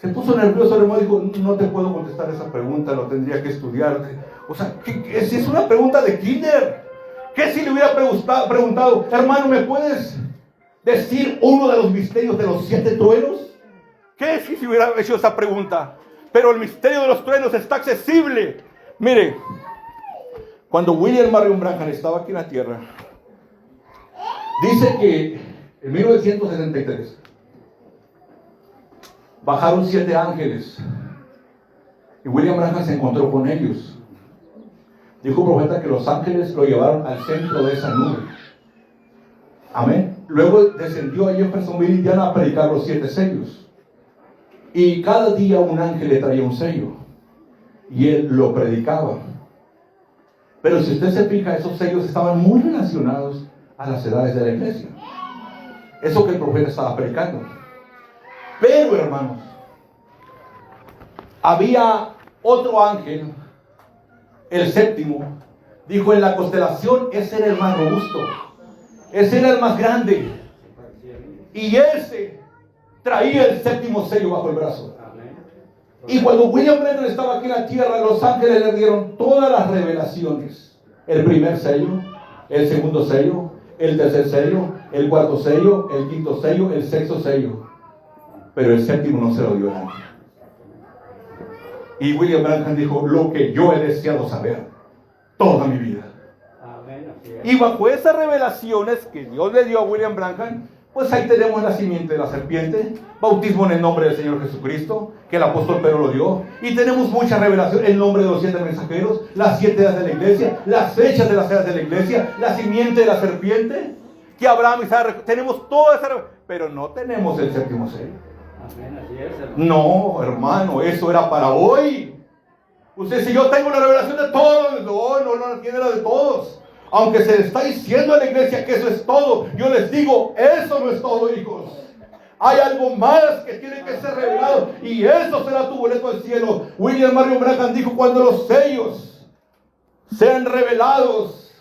Se puso nervioso el hermano y dijo, no te puedo contestar esa pregunta, lo tendría que estudiar. O sea, si es una pregunta de kinder. ¿Qué si le hubiera preguntado, hermano, ¿me puedes decir uno de los misterios de los 7 truenos? ¿Qué si se hubiera hecho esa pregunta? Pero el misterio de los truenos está accesible. Mire, cuando William Marion Branham estaba aquí en la tierra, dice que en 1963 bajaron 7 ángeles y William Branham se encontró con ellos. Dijo el profeta que los ángeles lo llevaron al centro de esa nube. Amén. Luego descendió a Jeffersonville, Indiana, a predicar los 7 sellos. Y cada día un ángel le traía un sello y él lo predicaba. Pero si usted se fija, esos sellos estaban muy relacionados a las edades de la iglesia. Eso que el profeta estaba predicando. Pero, hermanos, había otro ángel, el 7º, dijo, en la constelación ese era el más robusto, ese era el más grande, y ese traía el 7º sello bajo el brazo. Y cuando William Branham estaba aquí en la tierra, los ángeles le dieron todas las revelaciones: el primer sello, el segundo sello, el tercer sello, el cuarto sello, el quinto sello, el sexto sello. Pero el 7º no se lo dio a nadie. Y William Branham dijo, lo que yo he deseado saber toda mi vida. Y bajo esas revelaciones que Dios le dio a William Branham, pues ahí tenemos la simiente de la serpiente, bautismo en el nombre del Señor Jesucristo, que el apóstol Pedro lo dio, y tenemos mucha revelación, el nombre de los 7 mensajeros, las 7 edades de la iglesia, las fechas de las edades de la iglesia, la simiente de la serpiente, que Abraham y Sara, tenemos toda esa revelación, pero no tenemos el 7º sello. No, hermano, eso era para hoy. Usted, si yo tengo la revelación de todos, no tiene la de todos. Aunque se le está diciendo a la iglesia que eso es todo, yo les digo, eso no es todo, hijos. Hay algo más que tiene que ser revelado, y eso será tu boleto al cielo. William Marion Branham dijo, cuando los sellos sean revelados,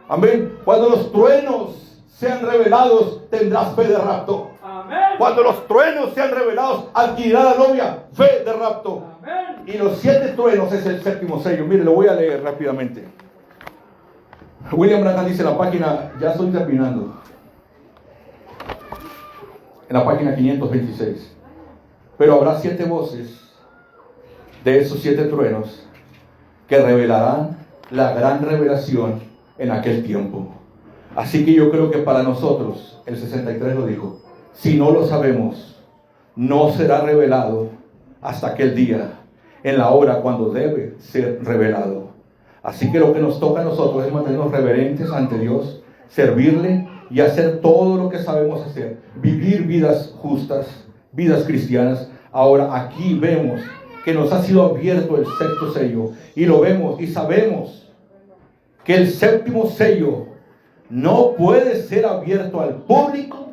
amén, cuando los truenos sean revelados, tendrás fe de rapto. Amén. Cuando los truenos sean revelados, adquirirá la novia fe de rapto. Amén. Y los 7 truenos es el 7º sello. Mire, lo voy a leer rápidamente. William Branham dice en la página, ya estoy terminando, en la página 526, pero habrá 7 voces de esos 7 truenos que revelarán la gran revelación en aquel tiempo. Así que yo creo que para nosotros, el 63 lo dijo, si no lo sabemos, no será revelado hasta aquel día, en la hora cuando debe ser revelado. Así que lo que nos toca a nosotros es mantenernos reverentes ante Dios, servirle y hacer todo lo que sabemos hacer. Vivir vidas justas, vidas cristianas. Ahora aquí vemos que nos ha sido abierto el 6º sello. Y lo vemos y sabemos que el 7º sello no puede ser abierto al público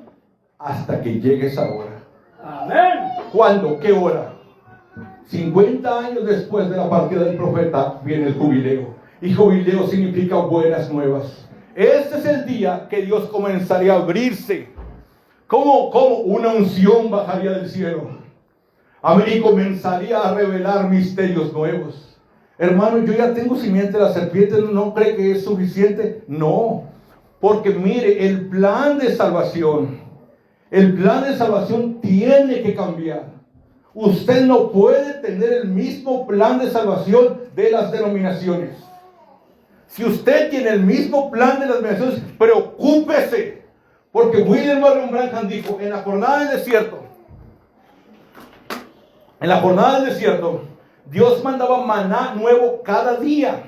hasta que llegue esa hora. Amén. ¿Cuándo? ¿Qué hora? 50 años después de la partida del profeta viene el jubileo. Y jubileo significa buenas nuevas. Este es el día que Dios comenzaría a abrirse. Como una unción bajaría del cielo. Amén. Y comenzaría a revelar misterios nuevos. Hermano, yo ya tengo simiente de la serpiente. ¿No cree que es suficiente? No. Porque mire, el plan de salvación tiene que cambiar. Usted no puede tener el mismo plan de salvación de las denominaciones. Si usted tiene el mismo plan de las denominaciones, preocúpese. Porque William Marion Branham dijo, en la jornada del desierto, Dios mandaba maná nuevo cada día.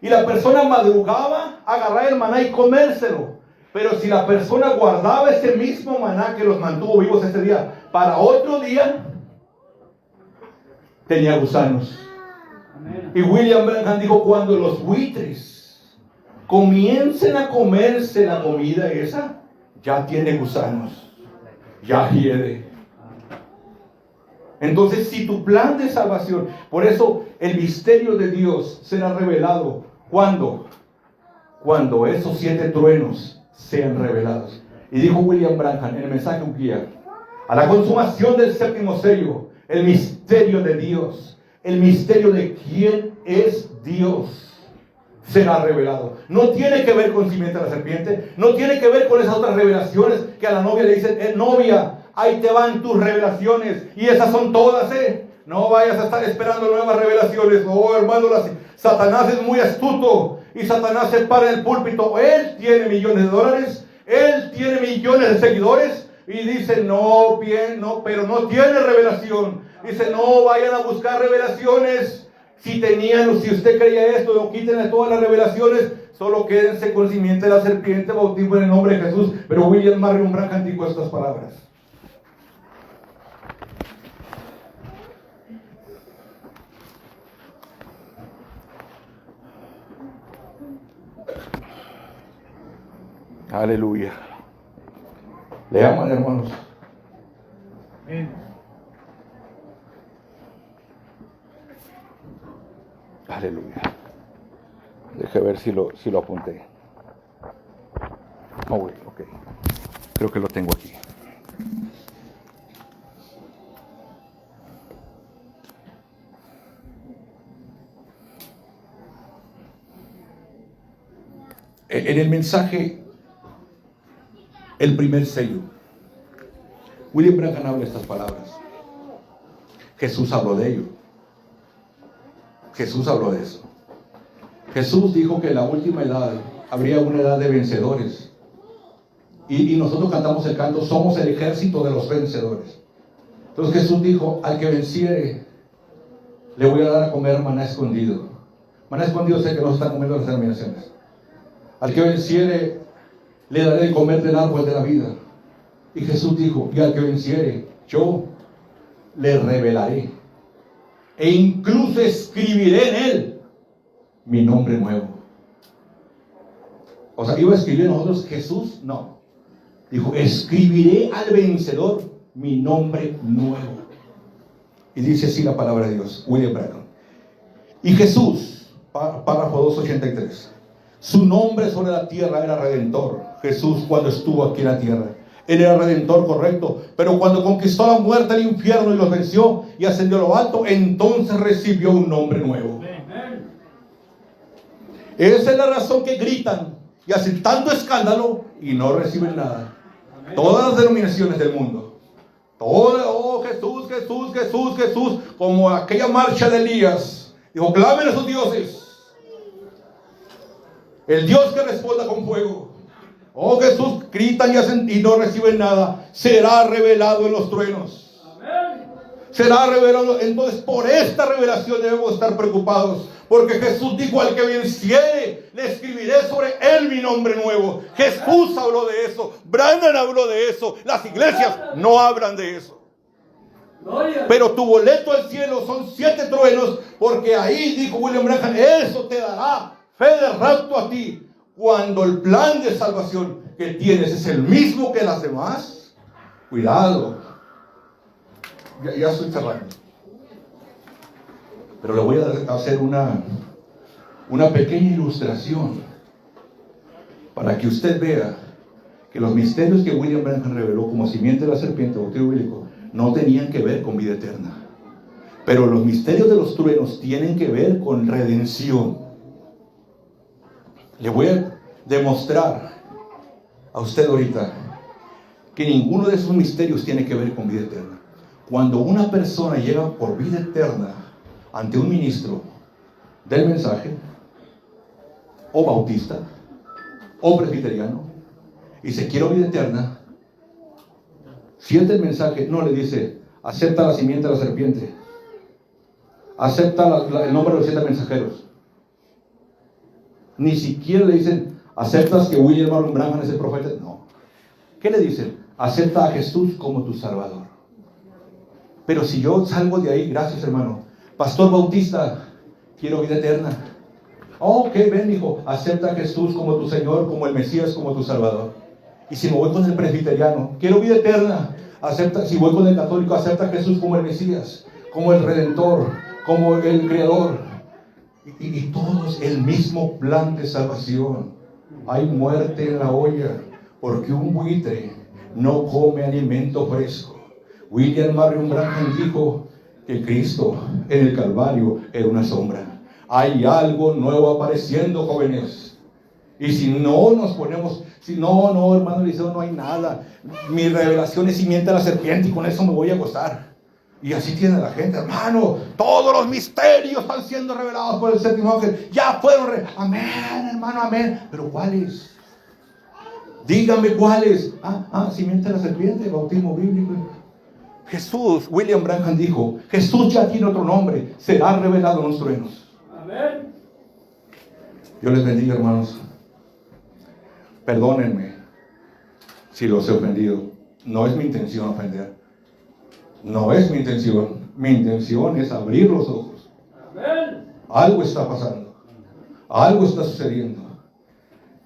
Y la persona madrugaba, agarraba el maná y comérselo. Pero si la persona guardaba ese mismo maná que los mantuvo vivos ese día, para otro día, tenía gusanos. Y William Branham dijo, cuando los buitres comiencen a comerse la comida esa, ya tiene gusanos, ya hiede. Entonces, si tu plan de salvación, por eso el misterio de Dios será revelado, ¿cuándo? Cuando esos 7 truenos sean revelados. Y dijo William Branham en el mensaje un guía, a la consumación del 7º sello, el misterio de Dios, el misterio de quién es Dios, será revelado. No tiene que ver con simiente de la serpiente, no tiene que ver con esas otras revelaciones que a la novia le dicen, novia, ahí te van tus revelaciones, y esas son todas, no vayas a estar esperando nuevas revelaciones. Oh, hermano, Satanás es muy astuto, y Satanás se para en el púlpito, él tiene millones de dólares, él tiene millones de seguidores, y dice, no, pero no tiene revelación. Dice, no vayan a buscar revelaciones. Si usted creía esto, no quítenle todas las revelaciones, solo quédense con simiente de la serpiente, bautismo en el nombre de Jesús. Pero William Marion Branham dijo estas palabras. Aleluya. Leamos, hermanos. Aleluya. Deje ver si lo apunté. Oh, ok. Creo que lo tengo aquí. En el mensaje, el primer sello, William Branham habla estas palabras. Jesús habló de ello. Jesús habló de eso. Jesús dijo que en la última edad habría una edad de vencedores. Y nosotros cantamos el canto, somos el ejército de los vencedores. Entonces Jesús dijo, al que venciere, le voy a dar a comer maná escondido. Maná escondido sé que no se están comiendo las denominaciones. Al que venciere, le daré de comer del árbol de la vida. Y Jesús dijo, y al que venciere, yo le revelaré. E incluso escribiré en él mi nombre nuevo. O sea, iba a escribir nosotros Jesús, no. Dijo, escribiré al vencedor mi nombre nuevo. Y dice así la palabra de Dios, William Branham. Y Jesús, párrafo 283, su nombre sobre la tierra era Redentor. Jesús cuando estuvo aquí en la tierra, Él era Redentor, correcto. Pero cuando conquistó la muerte, el infierno y los venció y ascendió a lo alto, entonces recibió un nombre nuevo. Esa es la razón que gritan y hacen tanto escándalo y no reciben nada. Todas las denominaciones del mundo. Todas, oh Jesús, Jesús, Jesús, Jesús. Como aquella marcha de Elías. Dijo, clamen a sus dioses. El Dios que responda con fuego. Oh Jesús, gritan y hacen y no reciben nada. Será revelado en los truenos. Será revelado. Entonces por esta revelación debemos estar preocupados. Porque Jesús dijo, al que venciere, le escribiré sobre él mi nombre nuevo. Jesús habló de eso. Branham habló de eso. Las iglesias no hablan de eso. Pero tu boleto al cielo son 7 truenos. Porque ahí, dijo William Branham, eso te dará fe de rapto a ti. Cuando el plan de salvación que tienes es el mismo que las demás. Cuidado. Ya estoy cerrando. Pero le voy a hacer una pequeña ilustración para que usted vea que los misterios que William Branham reveló como simiente de la serpiente, bautismo bíblico, no tenían que ver con vida eterna. Pero los misterios de los truenos tienen que ver con redención. Le voy a demostrar a usted ahorita que ninguno de esos misterios tiene que ver con vida eterna. cuando una persona llega por vida eterna ante un ministro del mensaje, o bautista, o presbiteriano, y se quiere vida eterna, siente el mensaje, no le dice, acepta la simiente de la serpiente, acepta el nombre de los 7 mensajeros. Ni siquiera le dicen, ¿aceptas que William Marion Branham es el profeta? No. ¿Qué le dicen? Acepta a Jesús como tu Salvador. Pero si yo salgo de ahí, gracias hermano, pastor bautista, quiero vida eterna. Oh, ok, ven hijo, acepta a Jesús como tu Señor, como el Mesías, como tu Salvador. Y si me voy con el presbiteriano, quiero vida eterna. Acepta, si voy con el católico, acepta a Jesús como el Mesías, como el Redentor, como el Creador. Y todos el mismo plan de salvación. Hay muerte en la olla, porque un buitre no come alimento fresco. William Marion Branham dijo que Cristo en el Calvario era una sombra. Hay algo nuevo apareciendo, jóvenes. Y si no nos ponemos, si no, hermano Eliseo, no hay nada. Mi revelación es simiente a la serpiente y con eso me voy a gozar. Y así tiene la gente, hermano. Todos los misterios están siendo revelados por el séptimo ángel. Ya fueron amén, hermano, amén. Pero ¿cuáles? Díganme cuáles. Simiente a la serpiente, bautismo bíblico. Jesús, William Branham dijo, Jesús ya tiene otro nombre, será revelado en los truenos. Amén. Dios les bendiga, hermanos. Perdónenme si los he ofendido. No es mi intención ofender. No es mi intención. Mi intención es abrir los ojos. Amén. Algo está pasando. Algo está sucediendo.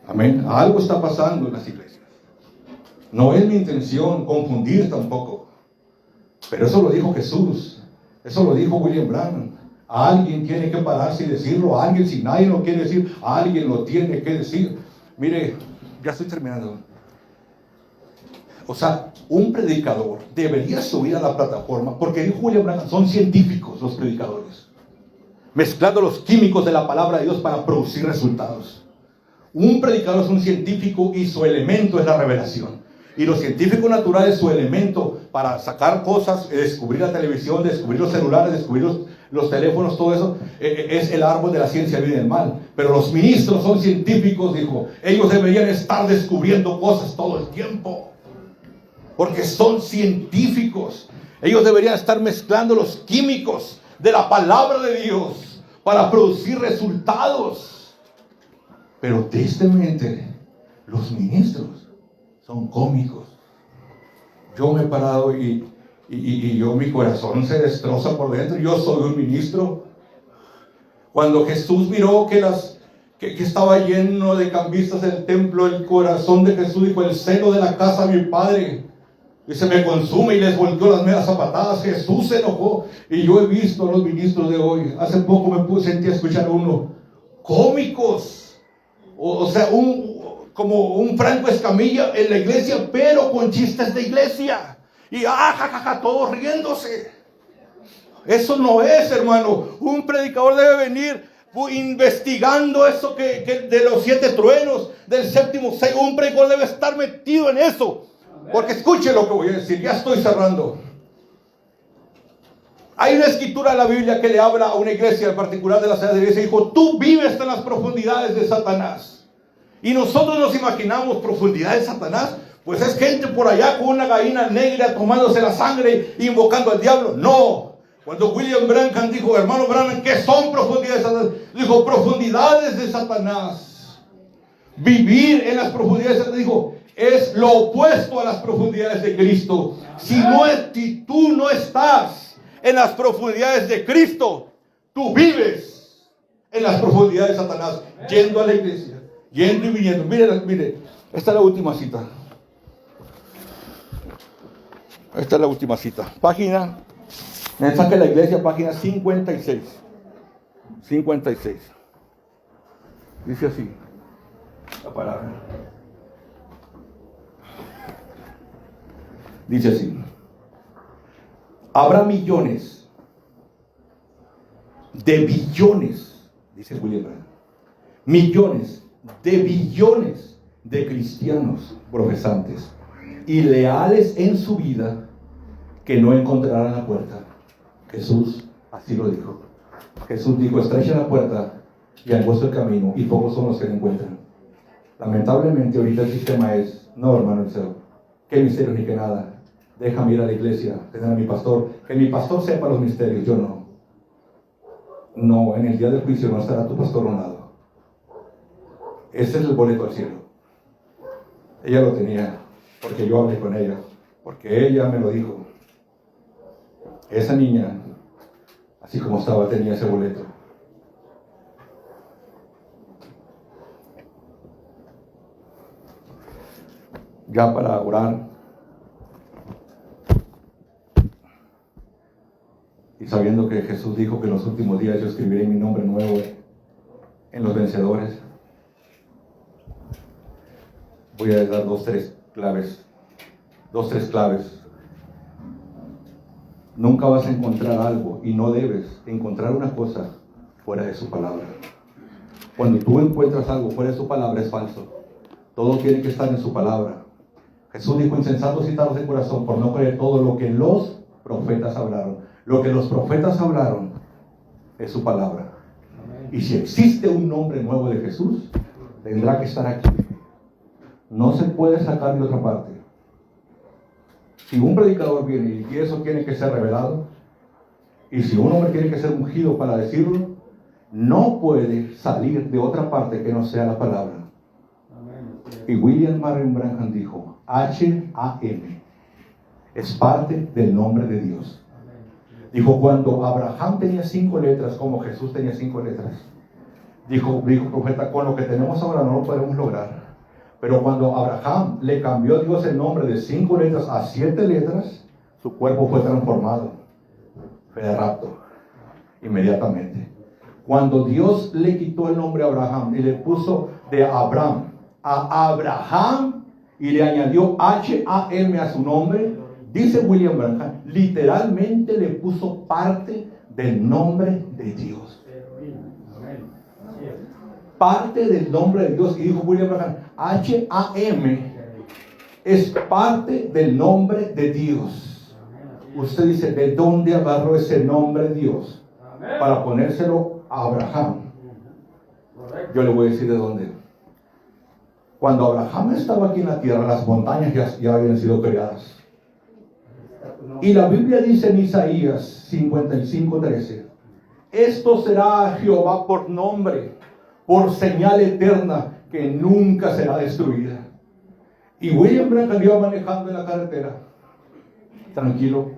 Amén. Algo está pasando en las iglesias. No es mi intención confundir tampoco. Pero eso lo dijo Jesús. Eso lo dijo William Branham. Alguien tiene que pararse y decirlo. Alguien, si nadie lo quiere decir, alguien lo tiene que decir. Mire, ya estoy terminando. O sea, un predicador debería subir a la plataforma, porque dijo William Branham, son científicos los predicadores, mezclando los químicos de la palabra de Dios para producir resultados. Un predicador es un científico y su elemento es la revelación. Y los científicos naturales, su elemento para sacar cosas, descubrir la televisión, descubrir los celulares, descubrir los teléfonos, todo eso, es el árbol de la ciencia, el bien y el mal. Pero los ministros son científicos, dijo. Ellos deberían estar descubriendo cosas todo el tiempo, porque son científicos. Ellos deberían estar mezclando los químicos de la palabra de Dios para producir resultados. Pero tristemente, los ministros son cómicos. Yo me he parado y yo, mi corazón se destroza por dentro. Yo soy un ministro. Cuando Jesús miró que estaba lleno de cambistas el templo, el corazón de Jesús dijo, el seno de la casa de mi padre, y se me consume, y les volteó las medias zapatadas. Jesús se enojó. Y yo he visto a los ministros de hoy. Hace poco sentí a escuchar a uno, cómicos, o sea, como un Franco Escamilla en la iglesia, pero con chistes de iglesia. Y jajaja, todos riéndose. Eso no es, hermano. Un predicador debe venir investigando eso que de los 7 truenos, del séptimo sello. Un predicador debe estar metido en eso. Porque escuche lo que voy a decir, ya estoy cerrando. Hay una escritura en la Biblia que le habla a una iglesia en particular de la ciudad de iglesia. Dijo, tú vives en las profundidades de Satanás. Y nosotros nos imaginamos profundidades de Satanás. Pues es gente por allá con una gallina negra tomándose la sangre, invocando al diablo. No. Cuando William Branham dijo, hermano Branham, ¿qué son profundidades de Satanás? Dijo, profundidades de Satanás. Vivir en las profundidades de Satanás, dijo, es lo opuesto a las profundidades de Cristo. Si tú no estás en las profundidades de Cristo, tú vives en las profundidades de Satanás, yendo a la iglesia, yendo y viniendo. Mire, esta es la última cita. Esta es la última cita. Página, mensaje de la iglesia, página 56. 56. Dice así la palabra. Dice así: habrá millones de billones, dice William Branham, millones de billones de cristianos profesantes y leales en su vida que no encontrarán la puerta. Jesús así lo dijo. Jesús dijo, estrecha la puerta y angosto el camino, y pocos son los que la encuentran. Lamentablemente ahorita el sistema es, no, hermano Eliseo, qué misterios ni que nada. Déjame ir a la iglesia, tener a mi pastor, que mi pastor sepa los misterios, yo no. No, en el día del juicio no estará tu pastor a un lado. Ese es el boleto al cielo. Ella lo tenía, porque yo hablé con ella, porque ella me lo dijo. Esa niña, así como estaba, tenía ese boleto. Ya para orar, y sabiendo que Jesús dijo que en los últimos días yo escribiré mi nombre nuevo en los vencedores, voy a dar dos, tres claves. Nunca vas a encontrar algo, y no debes encontrar una cosa fuera de su palabra. Cuando tú encuentras algo fuera de su palabra es falso. Todo tiene que estar en su palabra. Jesús dijo, insensatos y tardos de corazón, por no creer todo lo que los profetas hablaron. Lo que los profetas hablaron es su palabra. Y si existe un nombre nuevo de Jesús, tendrá que estar aquí. No se puede sacar de otra parte. Si un predicador viene y eso tiene que ser revelado, y si un hombre tiene que ser ungido para decirlo, no puede salir de otra parte que no sea la palabra. Y William Marion Branham dijo, H-A-M es parte del nombre de Dios. Dijo, cuando Abraham tenía 5 letras, como Jesús tenía 5 letras, dijo profeta, con lo que tenemos ahora no lo podemos lograr. Pero cuando Abraham le cambió a Dios el nombre de 5 letras a 7 letras, su cuerpo fue transformado. Fue de rapto, inmediatamente. Cuando Dios le quitó el nombre a Abraham y le puso de Abraham a Abraham y le añadió H-A-M a su nombre, dice William Branham, literalmente le puso parte del nombre de Dios. Parte del nombre de Dios. Y dijo William Branham, H-A-M es parte del nombre de Dios. Usted dice, ¿de dónde agarró ese nombre de Dios para ponérselo a Abraham? Yo le voy a decir de dónde. Cuando Abraham estaba aquí en la tierra, las montañas ya habían sido creadas. Y la Biblia dice en Isaías 55:13, esto será a Jehová por nombre, por señal eterna que nunca será destruida. Y William Branham iba manejando en la carretera, tranquilo.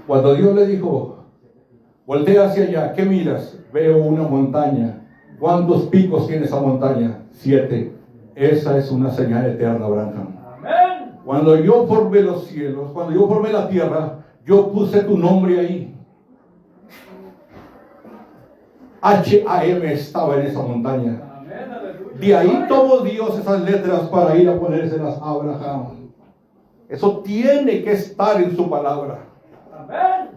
Cuando Dios le dijo, voltea hacia allá, ¿qué miras? Veo una montaña. ¿Cuántos picos tiene esa montaña? 7. Esa es una señal eterna, Branham. Amén. Cuando yo formé los cielos, cuando yo formé la tierra, yo puse tu nombre ahí. H-A-M estaba en esa montaña. De ahí tomó Dios esas letras para ir a ponérselas a Abraham. Eso tiene que estar en su palabra. Amén.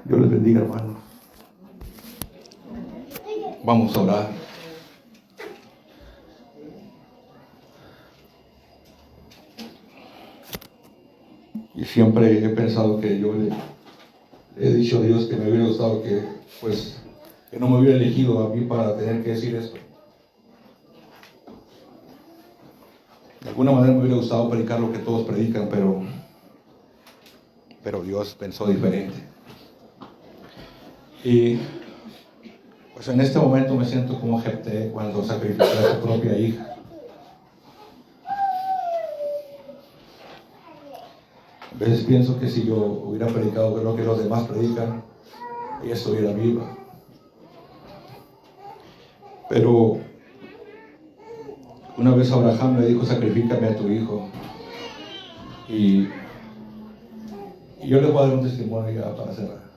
Dios les bendiga, hermanos. Vamos a orar. Y siempre he pensado que yo le he dicho a Dios que me hubiera gustado que no me hubiera elegido a mí para tener que decir esto. De alguna manera me hubiera gustado predicar lo que todos predican, pero Dios pensó diferente. Y pues en este momento me siento como Jefté cuando sacrificó a su propia hija. A veces pienso que si yo hubiera predicado lo que los demás predican, ella estuviera viva. Pero una vez Abraham le dijo, sacrifícame a tu hijo. Y yo les voy a dar un testimonio ya para cerrar.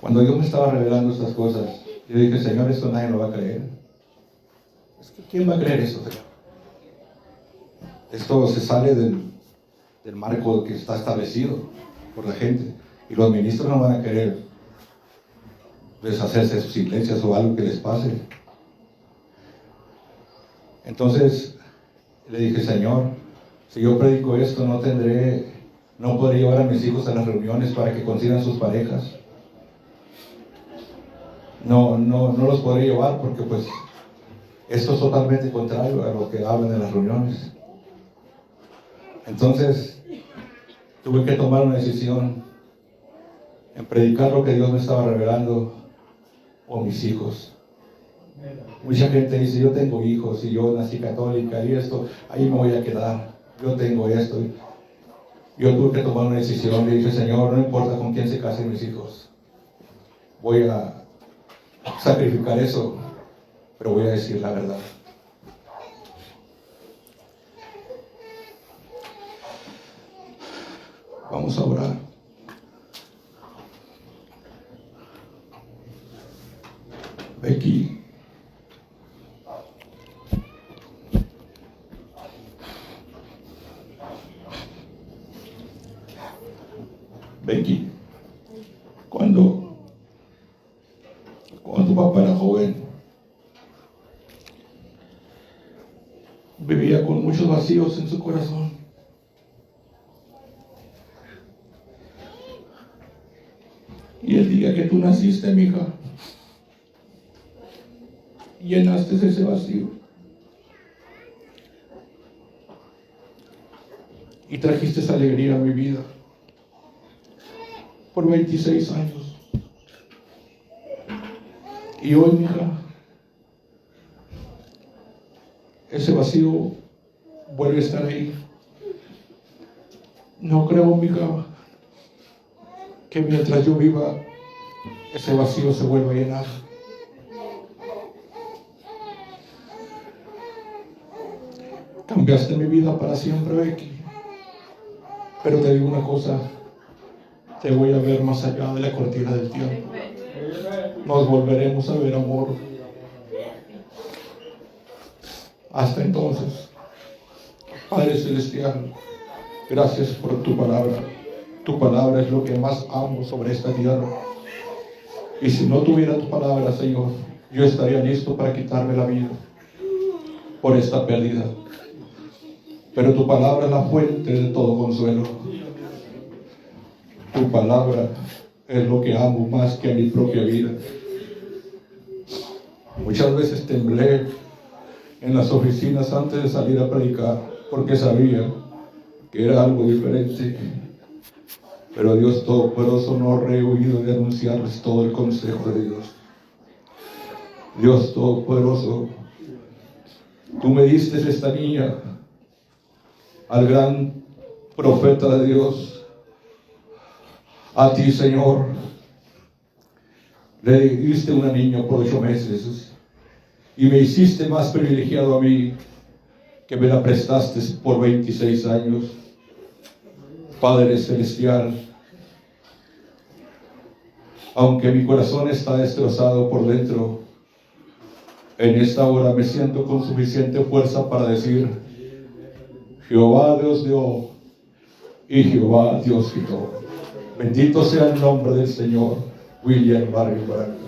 Cuando Dios me estaba revelando estas cosas, yo dije, Señor, esto nadie lo va a creer. Es que ¿quién va a creer eso, Señor? Esto se sale del marco que está establecido por la gente. Y los ministros no van a querer deshacerse de sus iglesias o algo que les pase. Entonces, Le dije, Señor, si yo predico esto, no podré llevar a mis hijos a las reuniones para que consigan sus parejas. No los podré llevar porque pues esto es totalmente contrario a lo que hablan en las reuniones. Entonces tuve que tomar una decisión en predicar lo que Dios me estaba revelando o mis hijos. Mucha gente dice, yo tengo hijos y yo nací católica y esto, ahí me voy a quedar, yo tengo esto. Yo tuve que tomar una decisión. Le dije, Señor, no importa con quién se casen mis hijos, voy a sacrificar eso, pero voy a decir la verdad. Vamos a orar. Becky, cuando tu papá era joven, vivía con muchos vacíos en su corazón. Y el día que tú naciste, mija, llenaste ese vacío y trajiste esa alegría a mi vida por 26 años. Y hoy, mija, ese vacío vuelve a estar ahí. No creo, mija, que mientras yo viva, ese vacío se vuelva a llenar. Cambiaste mi vida para siempre, Becky. Pero te digo una cosa, te voy a ver más allá de la cortina del tiempo. Nos volveremos a ver, amor. Hasta entonces, Padre Celestial, gracias por tu palabra. Tu palabra es lo que más amo sobre esta tierra. Y si no tuviera tu palabra, Señor, yo estaría listo para quitarme la vida por esta pérdida. Pero tu palabra es la fuente de todo consuelo. Tu palabra es lo que amo más que a mi propia vida. Muchas veces temblé en las oficinas antes de salir a predicar, porque sabía que era algo diferente. Pero Dios Todopoderoso, no he oído de anunciarles todo el consejo de Dios. Dios Todopoderoso, tú me diste esta niña al gran profeta de Dios. A ti, Señor, le diste una niña por 8 meses y me hiciste más privilegiado a mí, que me la prestaste por 26 años. Padre Celestial, aunque mi corazón está destrozado por dentro, en esta hora me siento con suficiente fuerza para decir: Jehová Dios dio y Jehová Dios quitó. Bendito sea el nombre del Señor. William Barrio Branco.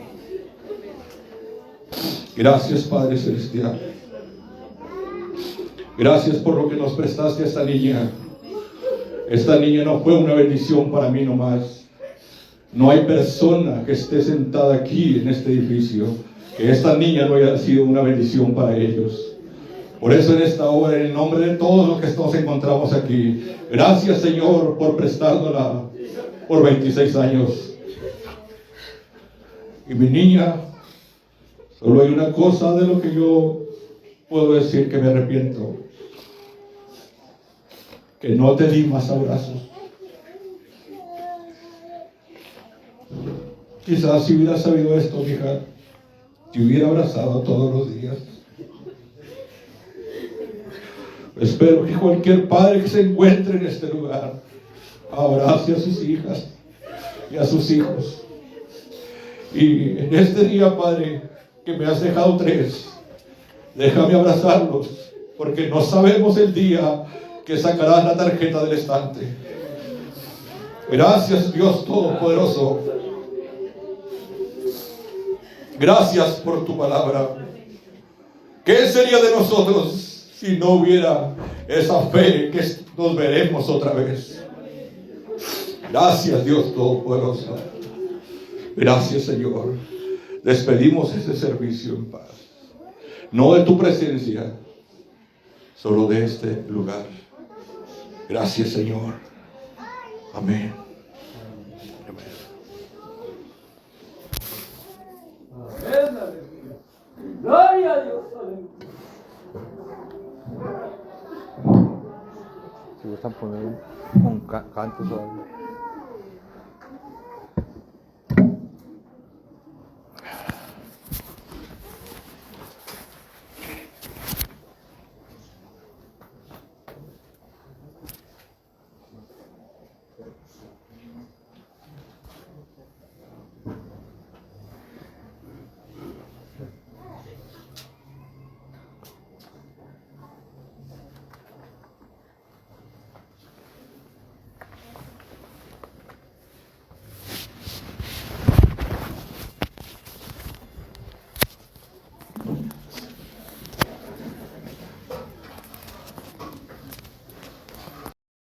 Gracias, Padre Celestial. Gracias por lo que nos prestaste a esta niña. Esta niña no fue una bendición para mí nomás. No hay persona que esté sentada aquí en este edificio que esta niña no haya sido una bendición para ellos. Por eso en esta hora, en el nombre de todos los que nos encontramos aquí, gracias, Señor, por prestándola por 26 años. Y mi niña, solo hay una cosa de lo que yo puedo decir que me arrepiento: que no te di más abrazos. Quizás si hubiera sabido esto, hija, te hubiera abrazado todos los días. Espero que cualquier padre que se encuentre en este lugar abrace a sus hijas y a sus hijos. Y en este día, Padre, que me has dejado 3, déjame abrazarlos, porque no sabemos el día que sacarás la tarjeta del estante. Gracias, Dios Todopoderoso. Gracias por tu palabra. ¿Qué sería de nosotros si no hubiera esa fe que nos veremos otra vez. Gracias, Dios Todopoderoso. Gracias, Señor. Despedimos este servicio en paz. No de tu presencia, solo de este lugar. Gracias, Señor. Amén. Amén, aleluya. Gloria a Dios, aleluya. Si gustan poner un canto suave.